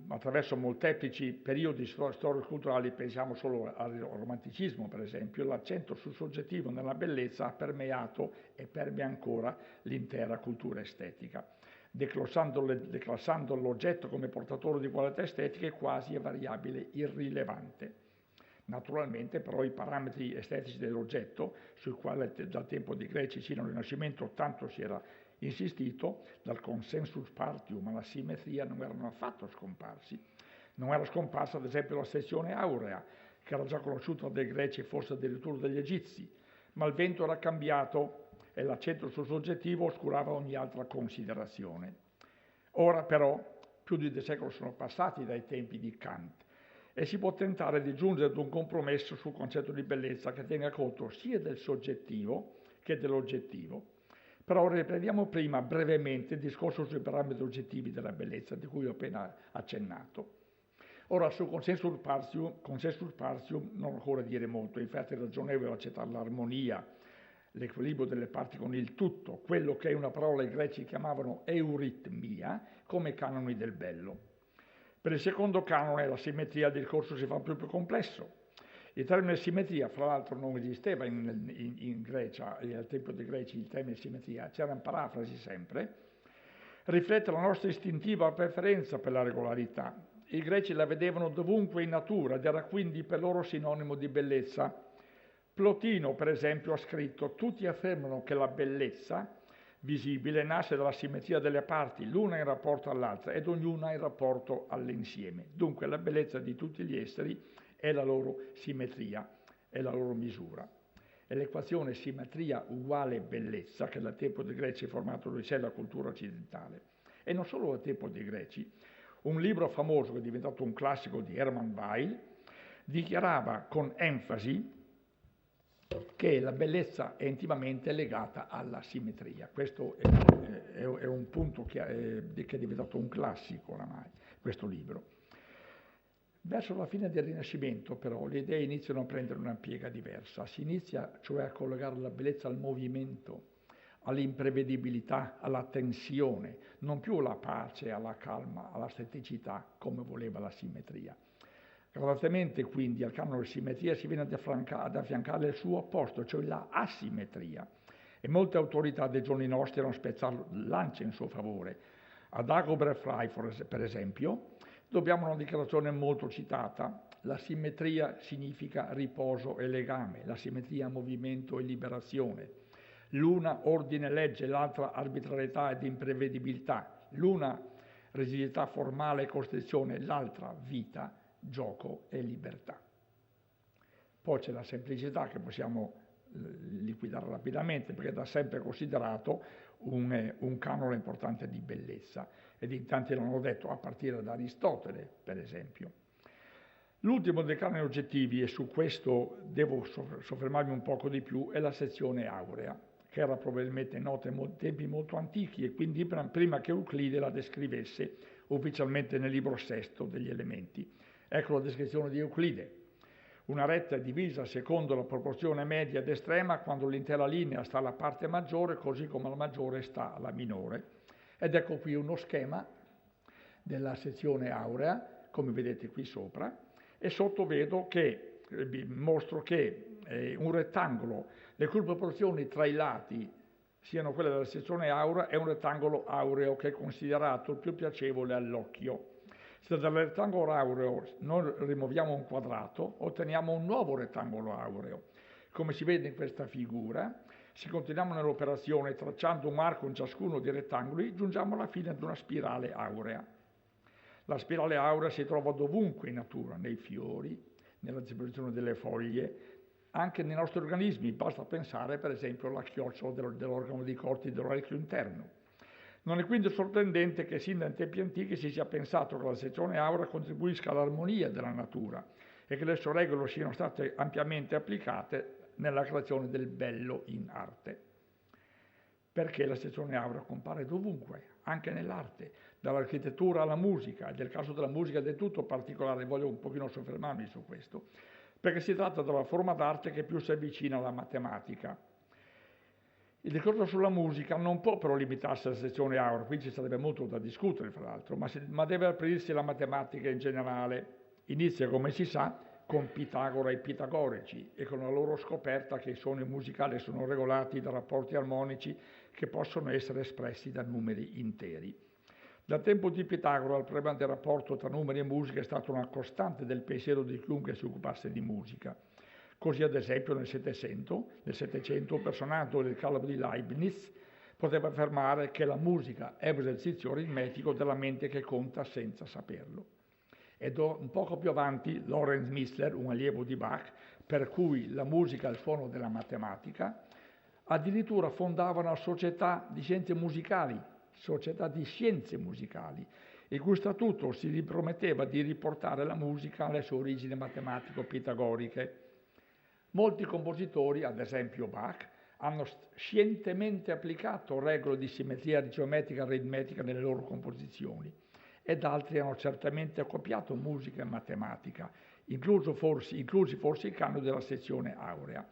attraverso molteplici periodi storico-culturali, pensiamo solo al romanticismo per esempio, l'accento sul soggettivo nella bellezza ha permeato e permea ancora l'intera cultura estetica, declassando l'oggetto come portatore di qualità estetiche quasi a variabile irrilevante. Naturalmente però i parametri estetici dell'oggetto, sul quale dal tempo dei Greci sino al Rinascimento tanto si era insistito, dal consensus partium alla simmetria, non erano affatto scomparsi. Non era scomparsa ad esempio la sezione aurea, che era già conosciuta dai Greci e forse addirittura dagli Egizi, ma il vento era cambiato e l'accento sul soggettivo oscurava ogni altra considerazione. Ora però più di 2 secoli sono passati dai tempi di Kant e si può tentare di giungere ad un compromesso sul concetto di bellezza che tenga conto sia del soggettivo che dell'oggettivo. Però riprendiamo prima brevemente il discorso sui parametri oggettivi della bellezza di cui ho appena accennato. Ora sul consensus partium non occorre dire molto, infatti è ragionevole accettare l'armonia, l'equilibrio delle parti con il tutto, quello che è una parola i greci chiamavano euritmia, come canoni del bello. Per il secondo canone, la simmetria, il discorso si fa più complesso. Il termine simmetria, fra l'altro, non esisteva in Grecia, e al tempo dei Greci il termine simmetria, c'erano parafrasi sempre, riflette la nostra istintiva preferenza per la regolarità. I Greci la vedevano dovunque in natura ed era quindi per loro sinonimo di bellezza. Plotino, per esempio, ha scritto: tutti affermano che la bellezza visibile nasce dalla simmetria delle parti, l'una in rapporto all'altra ed ognuna in rapporto all'insieme. Dunque la bellezza di tutti gli esseri è la loro simmetria, è la loro misura. È l'equazione simmetria uguale bellezza che dal tempo dei Greci ha formato di sé la cultura occidentale. E non solo dal tempo dei Greci. Un libro famoso che è diventato un classico di Hermann Weyl dichiarava con enfasi che la bellezza è intimamente legata alla simmetria. Questo è un punto che è diventato un classico oramai, questo libro. Verso la fine del Rinascimento, però, le idee iniziano a prendere una piega diversa. Si inizia cioè a collegare la bellezza al movimento, all'imprevedibilità, alla tensione, non più alla pace, alla calma, alla staticità, come voleva la simmetria. Gradatamente, quindi, al canone di simmetria si viene ad affiancare il suo opposto, cioè la asimmetria. E molte autorità dei giorni nostri hanno spezzato lance in suo favore. A Dagobert Frey, per esempio, dobbiamo una dichiarazione molto citata: la simmetria significa riposo e legame, la simmetria movimento e liberazione. L'una ordine e legge, l'altra arbitrarietà ed imprevedibilità, l'una rigidità formale e costrizione, l'altra vita, gioco e libertà. Poi c'è la semplicità che possiamo liquidare rapidamente perché è da sempre considerato un canone importante di bellezza ed in tanti l'hanno detto, a partire da Aristotele per esempio. L'ultimo dei canoni oggettivi, e su questo devo soffermarmi un poco di più, è la sezione aurea, che era probabilmente nota in tempi molto antichi e quindi prima che Euclide la descrivesse ufficialmente nel libro sesto degli elementi. Ecco la descrizione di Euclide. Una retta è divisa secondo la proporzione media ed estrema quando l'intera linea sta alla parte maggiore, così come la maggiore sta alla minore. Ed ecco qui uno schema della sezione aurea, come vedete qui sopra, e sotto mostro che un rettangolo, le cui proporzioni tra i lati siano quelle della sezione aurea, è un rettangolo aureo che è considerato il più piacevole all'occhio. Se dal rettangolo aureo noi rimuoviamo un quadrato, otteniamo un nuovo rettangolo aureo. Come si vede in questa figura, se continuiamo nell'operazione tracciando un arco in ciascuno dei rettangoli, giungiamo alla fine ad una spirale aurea. La spirale aurea si trova dovunque in natura, nei fiori, nella disposizione delle foglie, anche nei nostri organismi. Basta pensare per esempio alla chiocciola dell'organo di Corti dell'orecchio interno. Non è quindi sorprendente che sin dai tempi antichi si sia pensato che la sezione aurea contribuisca all'armonia della natura e che le sue regole siano state ampiamente applicate nella creazione del bello in arte. Perché la sezione aurea compare dovunque, anche nell'arte, dall'architettura alla musica, e nel caso della musica del tutto particolare, voglio un pochino soffermarmi su questo, perché si tratta della forma d'arte che più si avvicina alla matematica. Il discorso sulla musica non può però limitarsi alla sezione aurea, qui ci sarebbe molto da discutere fra l'altro, ma deve aprirsi alla matematica in generale. Inizia, come si sa, con Pitagora e i pitagorici e con la loro scoperta che i suoni musicali sono regolati da rapporti armonici che possono essere espressi da numeri interi. Dal tempo di Pitagora il problema del rapporto tra numeri e musica è stato una costante del pensiero di chiunque si occupasse di musica. Così ad esempio nel Settecento un personaggio del calibro di Leibniz poteva affermare che la musica è un esercizio aritmetico della mente che conta senza saperlo. Ed un poco più avanti Lorenz Missler, un allievo di Bach, per cui la musica è il suono della matematica, addirittura fondava una società di scienze musicali, il cui statuto si riprometteva di riportare la musica alle sue origini matematico-pitagoriche. Molti compositori, ad esempio Bach, hanno scientemente applicato regole di simmetria geometrica e aritmetica nelle loro composizioni ed altri hanno certamente copiato musica e matematica, inclusi forse i canoni della sezione aurea.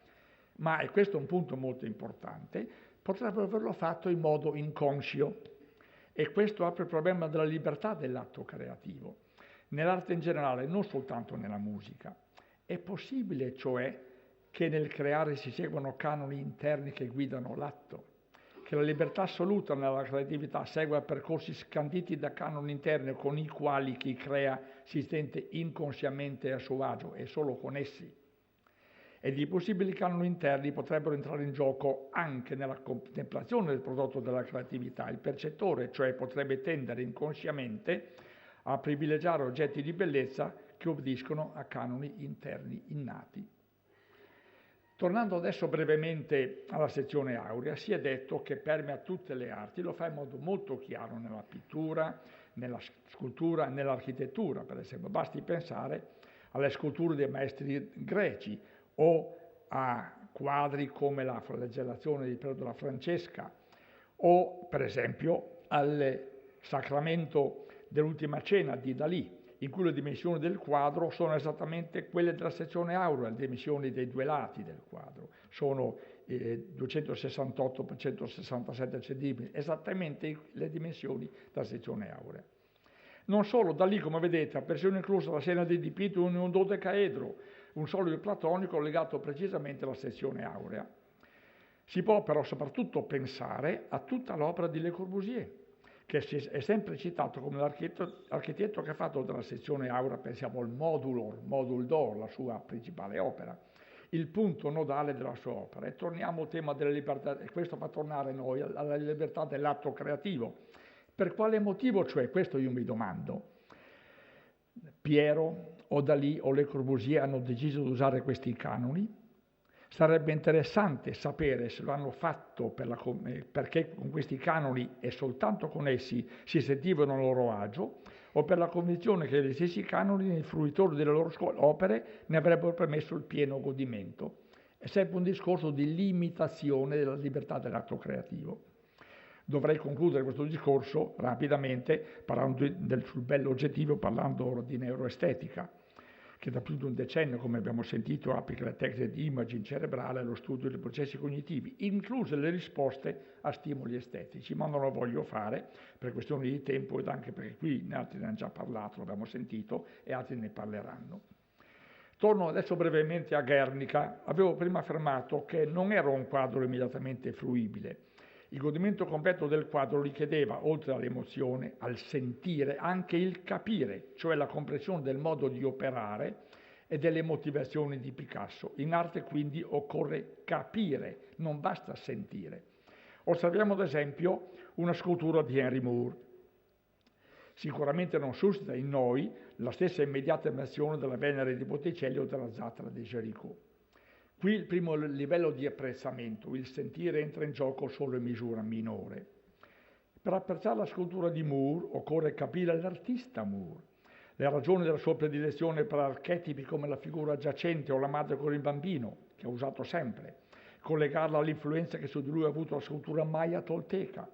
Ma, e questo è un punto molto importante, potrebbero averlo fatto in modo inconscio. E questo apre il problema della libertà dell'atto creativo, nell'arte in generale, non soltanto nella musica. È possibile, cioè, che nel creare si seguano canoni interni che guidano l'atto, che la libertà assoluta nella creatività segua percorsi scanditi da canoni interni con i quali chi crea si sente inconsciamente a suo agio e solo con essi. Ed i possibili canoni interni potrebbero entrare in gioco anche nella contemplazione del prodotto della creatività. Il percettore, cioè, potrebbe tendere inconsciamente a privilegiare oggetti di bellezza che obbediscono a canoni interni innati. Tornando adesso brevemente alla sezione aurea, si è detto che permea tutte le arti, lo fa in modo molto chiaro nella pittura, nella scultura, nell'architettura, per esempio. Basti pensare alle sculture dei maestri greci o a quadri come la flagellazione di Perdola Francesca o, per esempio, al Sacramento dell'Ultima Cena di Dalì, in cui le dimensioni del quadro sono esattamente quelle della sezione aurea, le dimensioni dei due lati del quadro. Sono 268 x 167 cm, esattamente le dimensioni della sezione aurea. Non solo, Dalì, come vedete, ha persino incluso la scena di dipinto in un dodecaedro, un solido platonico legato precisamente alla sezione aurea. Si può però soprattutto pensare a tutta l'opera di Le Corbusier, che è sempre citato come l'architetto che ha fatto della sezione aurea, pensiamo al Modul d'Or, la sua principale opera, il punto nodale della sua opera. E torniamo al tema della libertà, e questo fa tornare noi alla libertà dell'atto creativo. Per quale motivo, cioè, questo io mi domando, Piero o Dalì o Le Corbusier hanno deciso di usare questi canoni? Sarebbe interessante sapere se lo hanno fatto perché con questi canoni e soltanto con essi si sentivano a loro agio, o per la convinzione che gli stessi canoni, nei fruitori delle loro opere, ne avrebbero permesso il pieno godimento. È sempre un discorso di limitazione della libertà dell'atto creativo. Dovrei concludere questo discorso rapidamente parlando sul bello oggettivo, parlando ora di neuroestetica, che da più di un decennio, come abbiamo sentito, applica le tecniche di imaging cerebrale allo studio dei processi cognitivi, incluse le risposte a stimoli estetici, ma non lo voglio fare per questioni di tempo ed anche perché qui altri ne hanno già parlato, l'abbiamo sentito, e altri ne parleranno. Torno adesso brevemente a Guernica. Avevo prima affermato che non era un quadro immediatamente fruibile. Il godimento completo del quadro richiedeva, oltre all'emozione, al sentire, anche il capire, cioè la comprensione del modo di operare e delle motivazioni di Picasso. In arte quindi occorre capire, non basta sentire. Osserviamo ad esempio una scultura di Henry Moore. Sicuramente non suscita in noi la stessa immediata emozione della Venere di Botticelli o della Zattera di Géricault. Qui il primo livello di apprezzamento, il sentire, entra in gioco solo in misura minore. Per apprezzare la scultura di Moore occorre capire l'artista Moore, le ragioni della sua predilezione per archetipi come la figura giacente o la madre con il bambino, che ha usato sempre, collegarla all'influenza che su di lui ha avuto la scultura maya tolteca,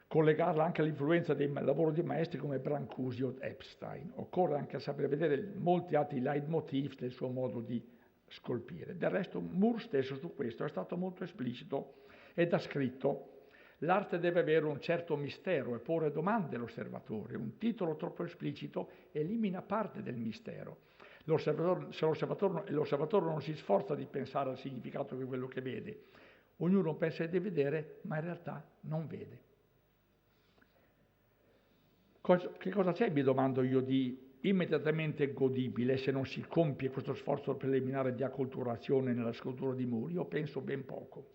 collegarla anche all'influenza dei lavori di maestri come Brancusi o Epstein. Occorre anche sapere vedere molti altri leitmotiv del suo modo di scolpire. Del resto Moore stesso su questo è stato molto esplicito Ed ha scritto: l'arte deve avere un certo mistero e porre domande all'osservatore. Un titolo troppo esplicito elimina parte del mistero. L'osservatore non si sforza di pensare al significato di quello che vede. Ognuno pensa di vedere, ma in realtà non vede. Che cosa c'è, mi domando io, di immediatamente godibile se non si compie questo sforzo preliminare di acculturazione nella scultura di muri? Io penso ben poco.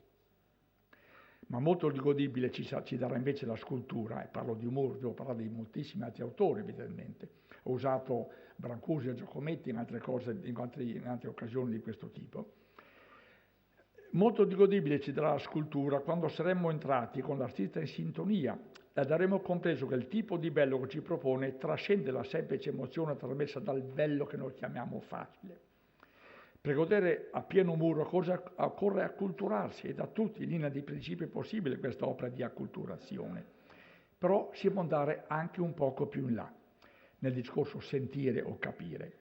Ma molto di godibile ci darà invece la scultura, e parlo di Moore, devo parlare di moltissimi altri autori evidentemente. Ho usato Brancusi e Giacometti in altre occasioni di questo tipo. Molto di godibile ci darà la scultura quando saremo entrati con l'artista in sintonia ed avremo compreso che il tipo di bello che ci propone trascende la semplice emozione trasmessa dal bello che noi chiamiamo facile. Per godere a pieno muro occorre acculturarsi, e da tutti in linea di principio è possibile questa opera di acculturazione. Però si può andare anche un poco più in là, nel discorso sentire o capire.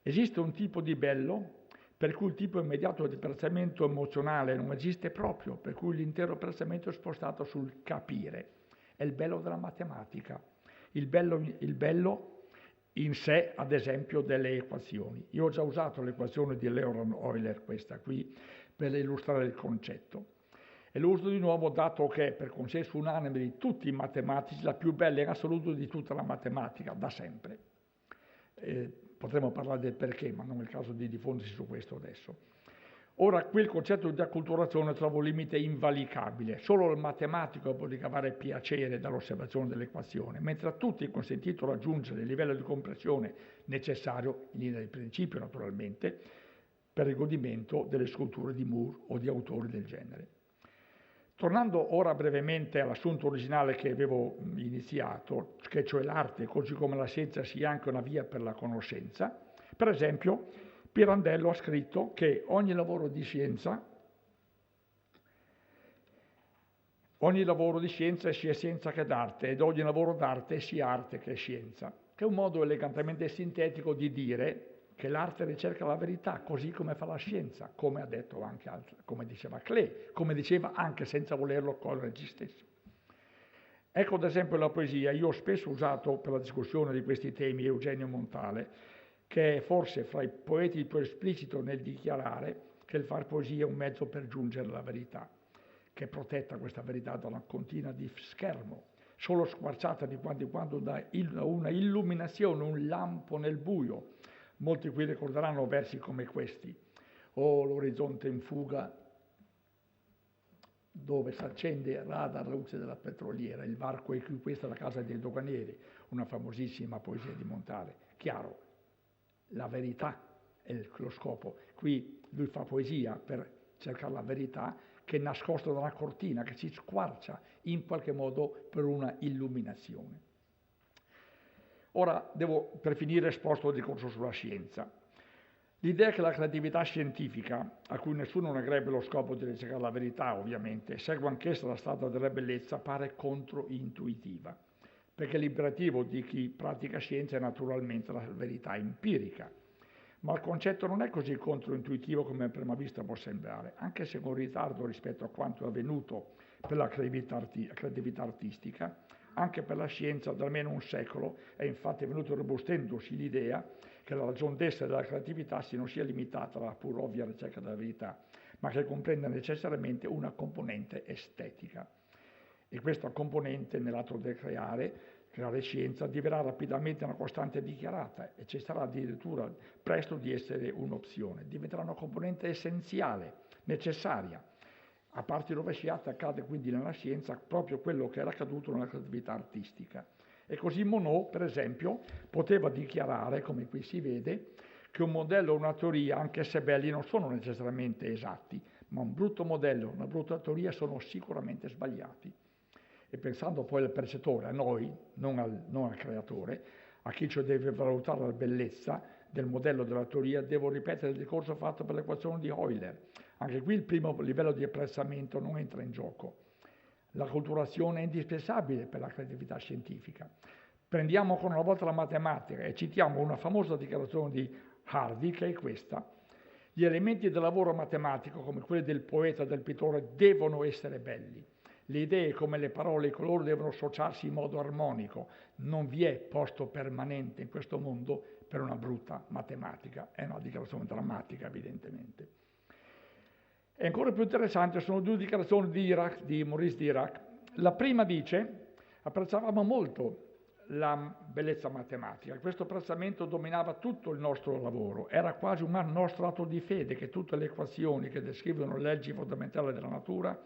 Esiste un tipo di bello per cui il tipo immediato di apprezzamento emozionale non esiste proprio, per cui l'intero apprezzamento è spostato sul capire. È il bello della matematica, il bello in sé, ad esempio, delle equazioni. Io ho già usato l'equazione di Leonhard-Euler, questa qui, per illustrare il concetto. E lo uso di nuovo, dato che è per consenso unanime di tutti i matematici la più bella in assoluto di tutta la matematica, da sempre. Potremmo parlare del perché, ma non è il caso di diffondersi su questo adesso. Ora, qui il concetto di acculturazione trovo un limite invalicabile. Solo il matematico può ricavare piacere dall'osservazione dell'equazione, mentre a tutti è consentito raggiungere il livello di comprensione necessario, in linea di principio naturalmente, per il godimento delle sculture di Moore o di autori del genere. Tornando ora brevemente all'assunto originale che avevo iniziato, che cioè l'arte, così come la scienza, sia anche una via per la conoscenza, per esempio, Pirandello ha scritto che ogni lavoro di scienza è sia scienza che d'arte, ed ogni lavoro d'arte è sia arte che scienza, che è un modo elegantemente sintetico di dire che l'arte ricerca la verità, così come fa la scienza, come ha detto anche come diceva Klee, come diceva anche senza volerlo Coleridge stesso. Ecco ad esempio la poesia. Io ho spesso usato per la discussione di questi temi Eugenio Montale, che è forse fra i poeti più esplicito nel dichiarare che il far poesia è un mezzo per giungere alla verità, che è protetta questa verità da una cortina di schermo, solo squarciata di quando in quando da una illuminazione, un lampo nel buio. Molti qui ricorderanno versi come questi: «Oh, l'orizzonte in fuga, dove si accende rada la luce della petroliera, il varco è qui, questa è la casa dei doganieri», una famosissima poesia di Montale. Chiaro, la verità è lo scopo. Qui lui fa poesia per cercare la verità, che è nascosta da una cortina, che si squarcia in qualche modo per una illuminazione. Ora per finire, sposto il discorso sulla scienza. L'idea che la creatività scientifica, a cui nessuno negherebbe lo scopo di ricercare la verità, ovviamente, segua anch'essa la strada della bellezza, pare controintuitiva, perché l'imperativo di chi pratica scienza è naturalmente la verità empirica. Ma il concetto non è così controintuitivo come a prima vista può sembrare, anche se con ritardo rispetto a quanto è avvenuto per la creatività artistica. Anche per la scienza da almeno un secolo è infatti venuto robustendosi l'idea che la ragion d'essere della creatività non sia limitata alla pur ovvia ricerca della verità, ma che comprenda necessariamente una componente estetica. E questa componente nell'atto del creare scienza, diverrà rapidamente una costante dichiarata e cesserà addirittura presto di essere un'opzione. Diventerà una componente essenziale, necessaria. A parti rovesciate accade quindi nella scienza proprio quello che era accaduto nella creatività artistica. E così Monod, per esempio, poteva dichiarare, come qui si vede, che un modello o una teoria, anche se belli, non sono necessariamente esatti, ma un brutto modello e una brutta teoria sono sicuramente sbagliati. E pensando poi al percettore, a noi, non al creatore, a chi cioè deve valutare la bellezza del modello della teoria, devo ripetere il discorso fatto per l'equazione di Euler. Anche qui il primo livello di apprezzamento non entra in gioco. La culturazione è indispensabile per la creatività scientifica. Prendiamo ancora una volta la matematica e citiamo una famosa dichiarazione di Hardy, che è questa: Gli elementi del lavoro matematico, come quelli del poeta e del pittore, devono essere belli. Le idee, come le parole e i colori, devono associarsi in modo armonico. Non vi è posto permanente in questo mondo per una brutta matematica. È una dichiarazione drammatica, evidentemente. E ancora più interessante sono due dichiarazioni di Maurice Dirac. La prima dice: apprezzavamo molto la bellezza matematica, questo apprezzamento dominava tutto il nostro lavoro, era quasi un nostro atto di fede che tutte le equazioni che descrivono le leggi fondamentali della natura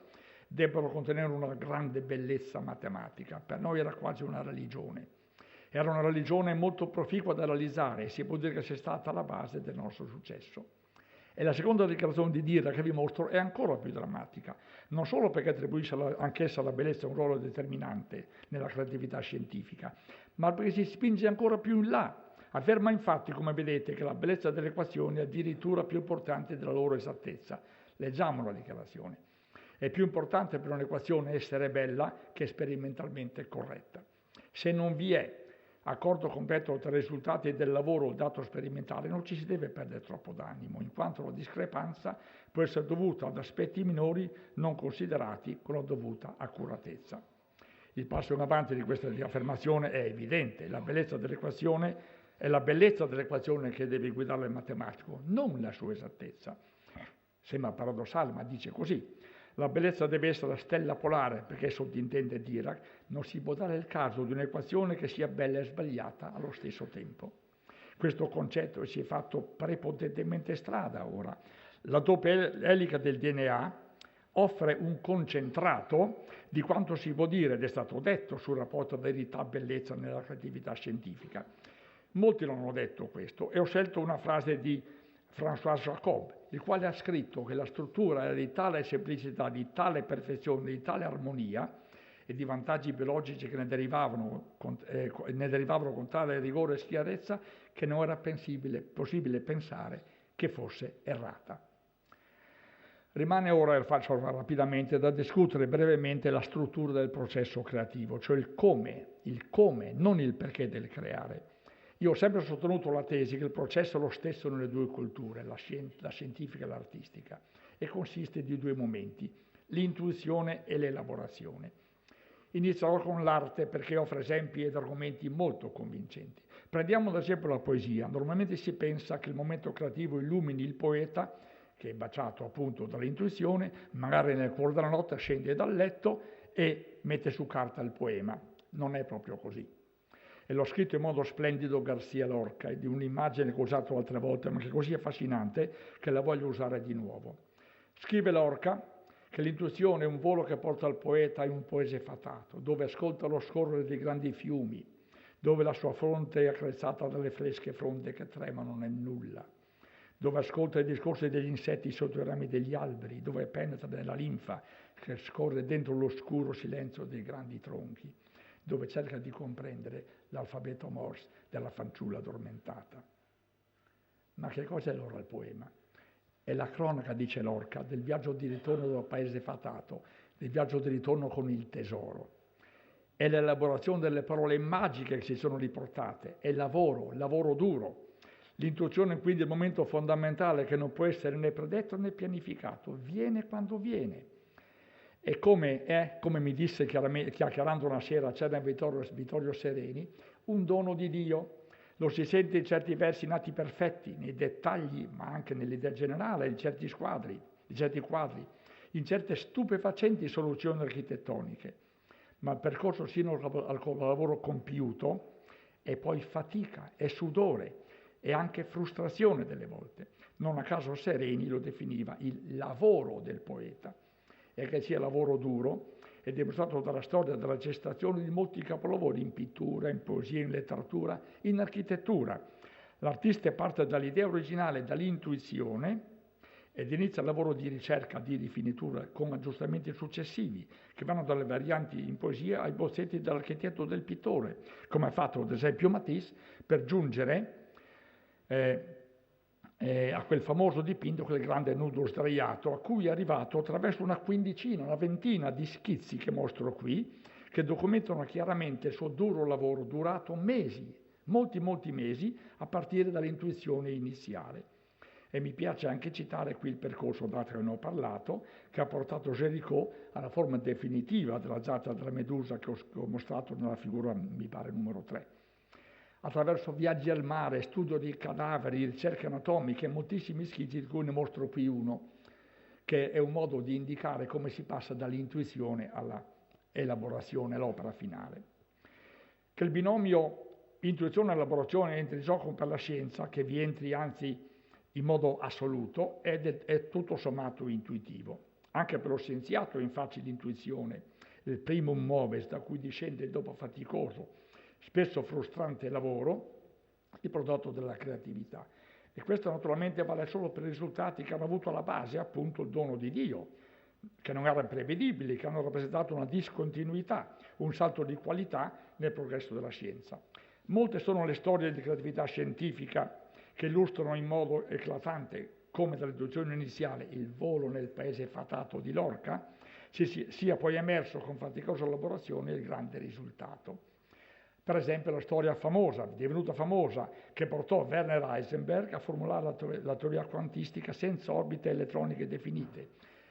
debbano contenere una grande bellezza matematica. Per noi era quasi una religione. Era una religione molto proficua da realizzare e si può dire che sia stata la base del nostro successo. E la seconda dichiarazione di Dirac che vi mostro è ancora più drammatica, non solo perché attribuisce anch'essa alla bellezza un ruolo determinante nella creatività scientifica, ma perché si spinge ancora più in là. Afferma infatti, come vedete, che la bellezza delle equazioni è addirittura più importante della loro esattezza. Leggiamo la dichiarazione. È più importante per un'equazione essere bella che sperimentalmente corretta. Se non vi è accordo completo tra i risultati del lavoro o il dato sperimentale, non ci si deve perdere troppo d'animo, in quanto la discrepanza può essere dovuta ad aspetti minori non considerati con la dovuta accuratezza. Il passo in avanti di questa affermazione è evidente: la bellezza dell'equazione è la bellezza dell'equazione che deve guidare il matematico, non la sua esattezza. Sembra paradossale, ma dice così. La bellezza deve essere la stella polare, perché sottintende Dirac, non si può dare il caso di un'equazione che sia bella e sbagliata allo stesso tempo. Questo concetto si è fatto prepotentemente strada ora. La doppia elica del DNA offre un concentrato di quanto si può dire ed è stato detto sul rapporto verità-bellezza nella creatività scientifica. Molti non hanno detto questo e ho scelto una frase di François Jacob, il quale ha scritto che la struttura era di tale semplicità, di tale perfezione, di tale armonia e di vantaggi biologici che ne derivavano con tale rigore e chiarezza che non era possibile pensare che fosse errata. Rimane ora, e faccio rapidamente, da discutere brevemente la struttura del processo creativo, cioè il come, non il perché del creare. Io ho sempre sostenuto la tesi che il processo è lo stesso nelle due culture, la scientifica e l'artistica, e consiste di due momenti, l'intuizione e l'elaborazione. Inizierò con l'arte perché offre esempi ed argomenti molto convincenti. Prendiamo ad esempio la poesia. Normalmente si pensa che il momento creativo illumini il poeta, che è baciato appunto dall'intuizione, magari nel cuore della notte scende dal letto e mette su carta il poema. Non è proprio così. E l'ho scritto in modo splendido García Lorca, di un'immagine che ho usato altre volte, ma che è così affascinante che la voglio usare di nuovo. Scrive Lorca che l'intuizione è un volo che porta il poeta in un paese fatato, dove ascolta lo scorrere dei grandi fiumi, dove la sua fronte è accarezzata dalle fresche fronde che tremano nel nulla, dove ascolta i discorsi degli insetti sotto i rami degli alberi, dove penetra nella linfa che scorre dentro l'oscuro silenzio dei grandi tronchi, dove cerca di comprendere l'alfabeto Morse della fanciulla addormentata. Ma che cos'è allora il poema? È la cronaca, dice Lorca, del viaggio di ritorno dal paese fatato, del viaggio di ritorno con il tesoro. È l'elaborazione delle parole magiche che si sono riportate, è lavoro duro. L'intuizione quindi è il momento fondamentale che non può essere né predetto né pianificato, viene quando viene. E come mi disse chiacchierando una sera a cena Vittorio Sereni, un dono di Dio. Lo si sente in certi versi nati perfetti, nei dettagli, ma anche nell'idea generale, in certi quadri, in certe stupefacenti soluzioni architettoniche. Ma il percorso sino al lavoro compiuto è poi fatica, è sudore, è anche frustrazione delle volte. Non a caso Sereni lo definiva il lavoro del poeta. E che sia lavoro duro è dimostrato dalla storia della gestazione di molti capolavori in pittura, in poesia, in letteratura, in architettura. L'artista parte dall'idea originale, dall'intuizione, ed inizia il lavoro di ricerca, di rifinitura, con aggiustamenti successivi, che vanno dalle varianti in poesia ai bozzetti dell'architetto o del pittore, come ha fatto ad esempio Matisse, per giungere a quel famoso dipinto, quel grande nudo sdraiato, a cui è arrivato attraverso una ventina di schizzi che mostro qui, che documentano chiaramente il suo duro lavoro durato mesi, molti mesi, a partire dall'intuizione iniziale. E mi piace anche citare qui il percorso, dato che ne ho parlato, che ha portato Géricault alla forma definitiva della zattera della medusa che ho mostrato nella figura, mi pare, numero 3. Attraverso viaggi al mare, studio di cadaveri, ricerche anatomiche e moltissimi schizzi, di cui ne mostro qui uno, che è un modo di indicare come si passa dall'intuizione alla elaborazione, all'opera finale. Che il binomio intuizione e elaborazione entri in gioco per la scienza, che vi entri anzi in modo assoluto, è tutto sommato intuitivo. Anche per lo scienziato, infatti, l'intuizione, il primum moves, da cui discende il dopo faticoso, spesso frustrante lavoro, il prodotto della creatività. E questo naturalmente vale solo per i risultati che hanno avuto alla base appunto il dono di Dio, che non erano prevedibili, che hanno rappresentato una discontinuità, un salto di qualità nel progresso della scienza. Molte sono le storie di creatività scientifica che illustrano in modo eclatante come dall'introduzione iniziale il volo nel paese fatato di Lorca sia poi emerso con faticosa elaborazione il grande risultato. Per esempio la storia famosa, divenuta famosa, che portò Werner Heisenberg a formulare la teoria quantistica senza orbite elettroniche definite,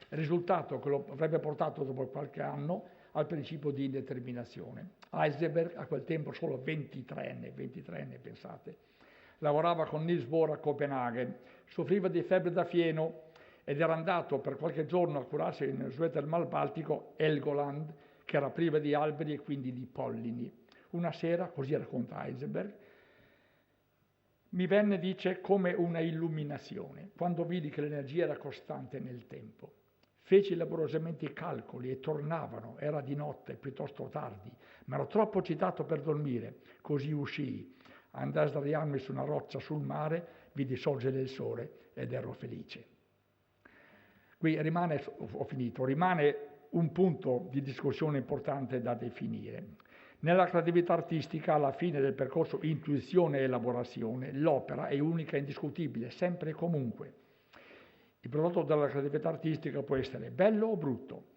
risultato che lo avrebbe portato dopo qualche anno al principio di indeterminazione. Heisenberg, a quel tempo solo 23enne, pensate, lavorava con Niels Bohr a Copenaghen, soffriva di febbre da fieno ed era andato per qualche giorno a curarsi nel suo termal baltico Helgoland, che era priva di alberi e quindi di pollini. Una sera, così racconta Heisenberg, mi venne, dice, come una illuminazione, quando vidi che l'energia era costante nel tempo. Feci laboriosamente i calcoli e tornavano, era di notte, piuttosto tardi, ma ero troppo agitato per dormire, così uscii. Andai a sdraiarmi su una roccia sul mare, vidi sorgere il sole ed ero felice. Qui rimane un punto di discussione importante da definire. Nella creatività artistica, alla fine del percorso intuizione e elaborazione, l'opera è unica e indiscutibile, sempre e comunque. Il prodotto della creatività artistica può essere bello o brutto,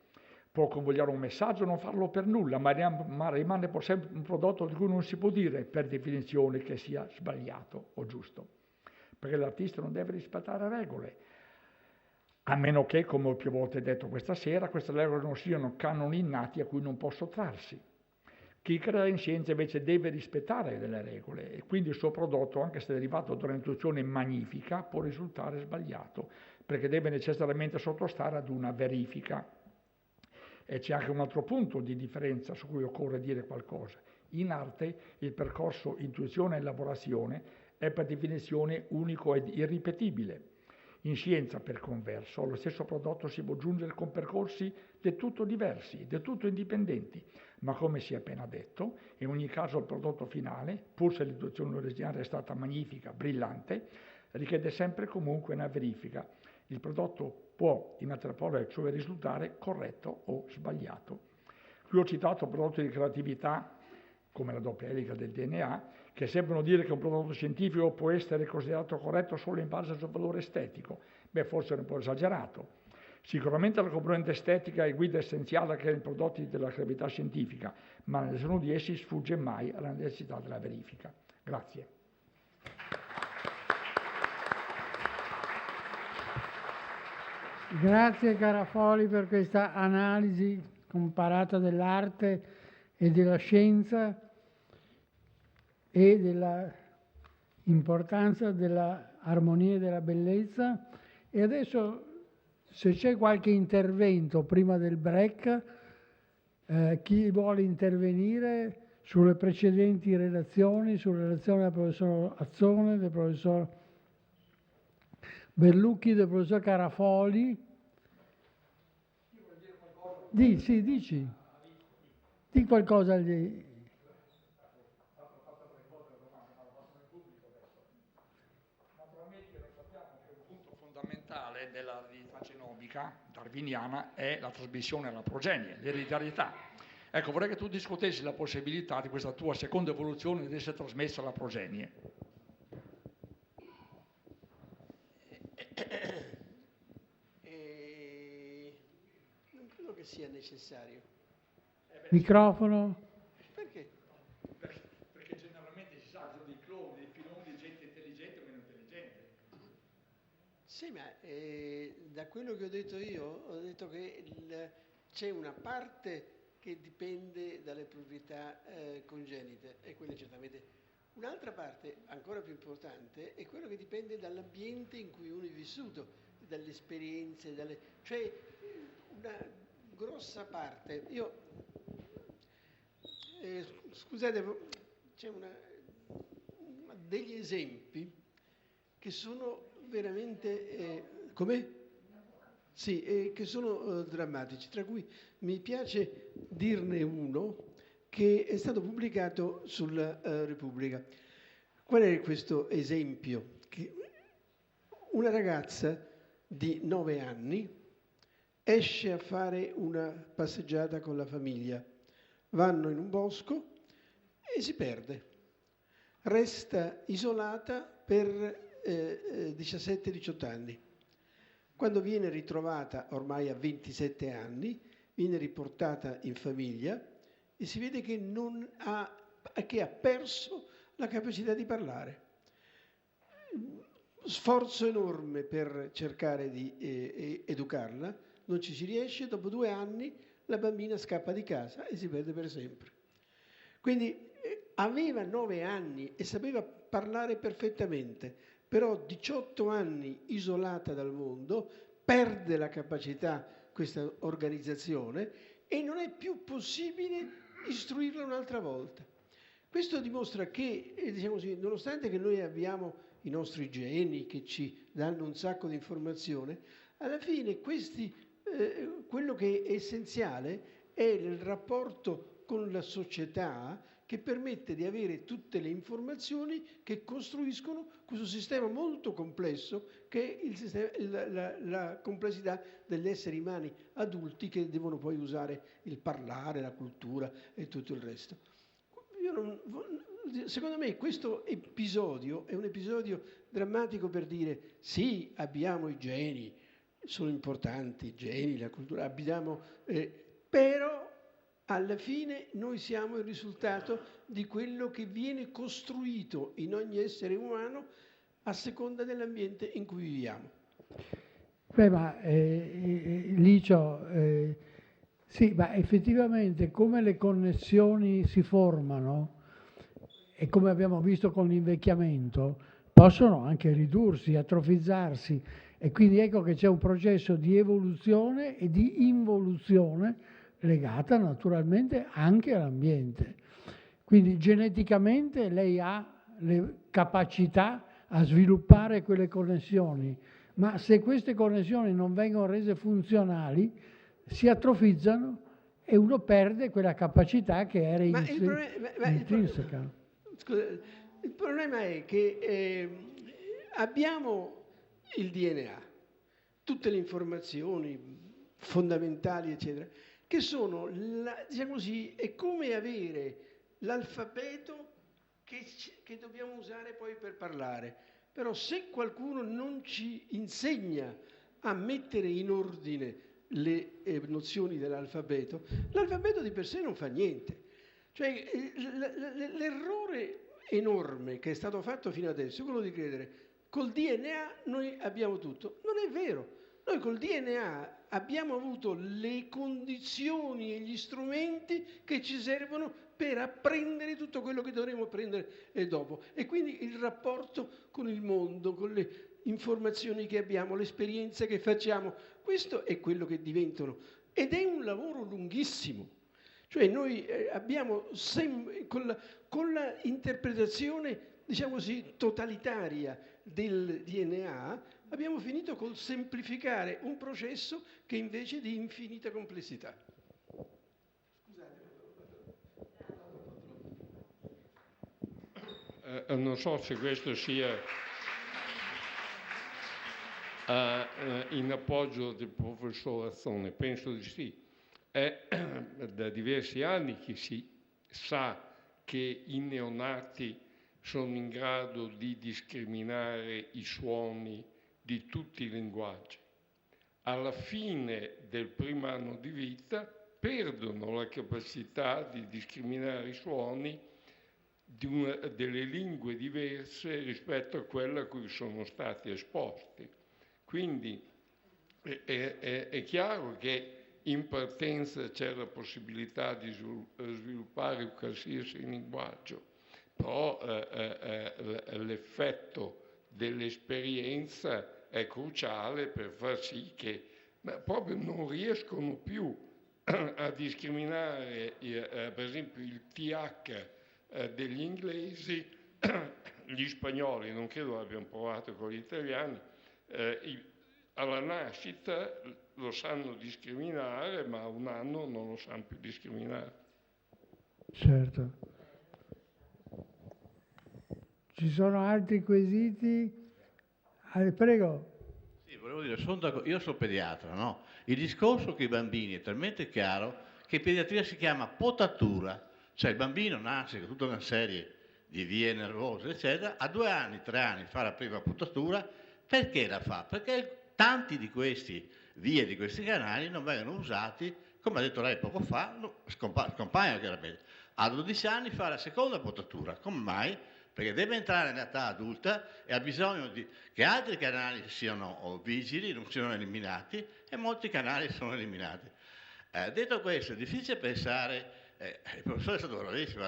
può convogliare un messaggio o non farlo per nulla, ma rimane pur sempre un prodotto di cui non si può dire per definizione che sia sbagliato o giusto, perché l'artista non deve rispettare regole, a meno che, come ho più volte detto questa sera, queste regole non siano canoni innati a cui non può sottrarsi. Chi crea in scienza invece deve rispettare delle regole e quindi il suo prodotto, anche se derivato da un'intuizione magnifica, può risultare sbagliato, perché deve necessariamente sottostare ad una verifica. E c'è anche un altro punto di differenza su cui occorre dire qualcosa. In arte il percorso intuizione e elaborazione è per definizione unico ed irripetibile. In scienza, per converso, allo stesso prodotto si può giungere con percorsi del tutto diversi, del tutto indipendenti, ma come si è appena detto, in ogni caso il prodotto finale, pur se l'intuizione originaria è stata magnifica, brillante, richiede sempre e comunque una verifica. Il prodotto può, in altre parole, cioè risultare corretto o sbagliato. Qui ho citato prodotti di creatività, come la doppia elica del DNA, che sembrano dire che un prodotto scientifico può essere considerato corretto solo in base al suo valore estetico. Beh, forse è un po' esagerato. Sicuramente la componente estetica è guida essenziale anche nei prodotti della creatività scientifica, ma nessuno di essi sfugge mai alla necessità della verifica. Grazie. Grazie Carafoli per questa analisi comparata dell'arte e della scienza e dell'importanza dell'armonia e della bellezza. E adesso, se c'è qualche intervento prima del break, chi vuole intervenire sulle precedenti relazioni, sulle relazioni del professor Azzone, del professor Berlucchi, del professor Carafoli. Dici. Di qualcosa agli... Fondamentale della eredità genomica darwiniana è la trasmissione alla progenie, l'ereditarietà. Ecco, vorrei che tu discutessi la possibilità di questa tua seconda evoluzione di essere trasmessa alla progenie. Non credo che sia necessario. Microfono. Perché? Perché generalmente si sa di cloni, di filoni di gente intelligente o meno intelligente. Sì, ma da quello che ho detto io, ho detto che c'è una parte che dipende dalle proprietà congenite, e quella certamente. Un'altra parte, ancora più importante, è quello che dipende dall'ambiente in cui uno è vissuto, dalle esperienze, cioè una grossa parte. Scusate, c'è degli esempi che sono veramente, come? Sì, che sono drammatici, tra cui mi piace dirne uno che è stato pubblicato sulla Repubblica. Qual è questo esempio? Che una ragazza di 9 anni esce a fare una passeggiata con la famiglia, vanno in un bosco e si perde. Resta isolata per 17-18 anni. Quando viene ritrovata, ormai a 27 anni, viene riportata in famiglia e si vede che ha perso la capacità di parlare. Sforzo enorme per cercare di educarla, non ci si riesce, dopo 2 anni la bambina scappa di casa e si perde per sempre. Quindi aveva 9 anni e sapeva parlare perfettamente, però 18 anni isolata dal mondo, perde la capacità, questa organizzazione, e non è più possibile istruirla un'altra volta. Questo dimostra che, diciamo così, nonostante che noi abbiamo i nostri geni che ci danno un sacco di informazione, alla fine quello che è essenziale è il rapporto con la società che permette di avere tutte le informazioni che costruiscono questo sistema molto complesso che è la complessità degli esseri umani adulti che devono poi usare il parlare, la cultura e tutto il resto. Secondo me questo episodio è un episodio drammatico per dire sì, abbiamo i geni, sono importanti i geni, la cultura, però alla fine noi siamo il risultato di quello che viene costruito in ogni essere umano a seconda dell'ambiente in cui viviamo. Beh, ma Licio, sì, ma effettivamente come le connessioni si formano e come abbiamo visto con l'invecchiamento, possono anche ridursi, atrofizzarsi, e quindi ecco che c'è un processo di evoluzione e di involuzione legata naturalmente anche all'ambiente. Quindi geneticamente lei ha le capacità a sviluppare quelle connessioni, ma se queste connessioni non vengono rese funzionali, si atrofizzano e uno perde quella capacità che era intrinseca. Il problema è che abbiamo il DNA, tutte le informazioni fondamentali, eccetera, che sono, diciamo così, è come avere l'alfabeto che dobbiamo usare poi per parlare. Però se qualcuno non ci insegna a mettere in ordine le nozioni dell'alfabeto, l'alfabeto di per sé non fa niente. Cioè l'errore enorme che è stato fatto fino adesso è quello di credere col DNA noi abbiamo tutto. Non è vero. Noi col DNA abbiamo avuto le condizioni e gli strumenti che ci servono per apprendere tutto quello che dovremo apprendere dopo. E quindi il rapporto con il mondo, con le informazioni che abbiamo, l'esperienza che facciamo, questo è quello che diventano. Ed è un lavoro lunghissimo. Cioè noi abbiamo con la interpretazione, diciamo così, totalitaria del DNA, abbiamo finito col semplificare un processo che invece è di infinita complessità. Non so se questo sia in appoggio del professor Azzone, penso di sì. È da diversi anni che si sa che i neonati sono in grado di discriminare i suoni di tutti i linguaggi. Alla fine del primo anno di vita perdono la capacità di discriminare i suoni delle lingue diverse rispetto a quella a cui sono stati esposti. Quindi è chiaro che in partenza c'è la possibilità di sviluppare un qualsiasi linguaggio, però l'effetto dell'esperienza è cruciale per far sì che proprio non riescono più a discriminare, per esempio, il TH degli inglesi, gli spagnoli, non credo abbiano provato con gli italiani, alla nascita lo sanno discriminare, ma a un anno non lo sanno più discriminare. Certo. Ci sono altri quesiti? Prego. Sì, volevo dire, io sono pediatra, no? Il discorso che i bambini è talmente chiaro che in pediatria si chiama potatura, cioè il bambino nasce con tutta una serie di vie nervose, eccetera, a 2 anni, 3 anni fa la prima potatura. Perché la fa? Perché tanti di questi vie, di questi canali non vengono usati, come ha detto lei poco fa, scompaiono chiaramente. A 12 anni fa la seconda potatura, come mai? Perché deve entrare nell'età adulta e ha bisogno che altri canali siano vigili, non siano eliminati, e molti canali sono eliminati. Detto questo, è difficile pensare, il professore è stato bravissimo,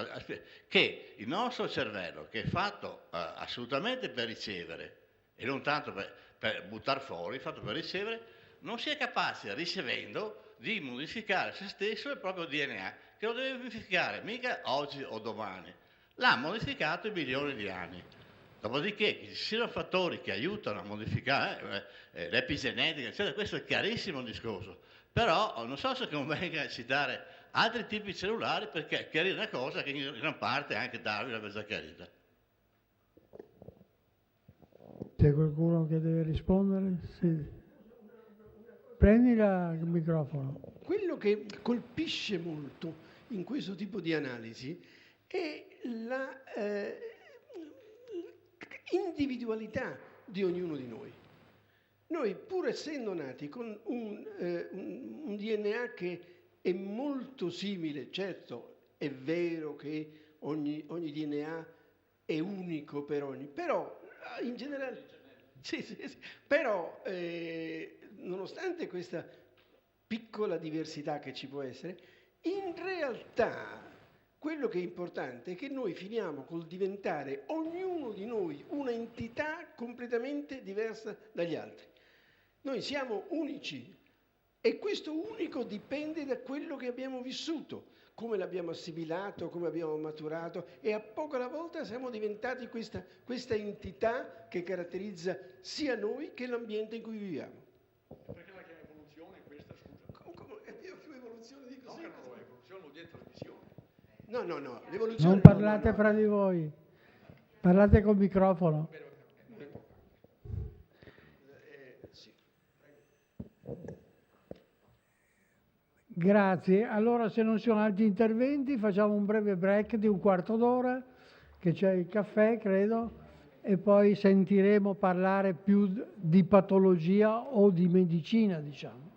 che il nostro cervello, che è fatto assolutamente per ricevere, e non tanto per buttare fuori, fatto per ricevere, non sia capace, ricevendo, di modificare se stesso il proprio DNA, che lo deve modificare mica oggi o domani. L'ha modificato in milioni di anni. Dopodiché ci siano fattori che aiutano a modificare l'epigenetica, eccetera, questo è un chiarissimo discorso. Però non so se convenga citare altri tipi cellulari, perché chiarire una cosa che in gran parte anche Darwin aveva già chiarita. C'è qualcuno che deve rispondere? Sì. Prendi il microfono. Quello che colpisce molto in questo tipo di analisi è la individualità di ognuno di noi. Noi, pur essendo nati con un DNA che è molto simile, certo è vero che ogni DNA è unico per ogni, però in generale, sì, però nonostante questa piccola diversità che ci può essere, in realtà quello che è importante è che noi finiamo col diventare ognuno di noi una entità completamente diversa dagli altri. Noi siamo unici e questo unico dipende da quello che abbiamo vissuto, come l'abbiamo assimilato, come abbiamo maturato, e a poco alla volta siamo diventati questa entità che caratterizza sia noi che l'ambiente in cui viviamo. Perché la chiama evoluzione questa, scusa? Come io più evoluzione di così? No, evoluzione vuol dire trasmissione. No, l'evoluzione... Non parlate fra di voi, parlate col microfono. Grazie. Allora, se non ci sono altri interventi, facciamo un breve break di un quarto d'ora, che c'è il caffè, credo, e poi sentiremo parlare più di patologia o di medicina, diciamo.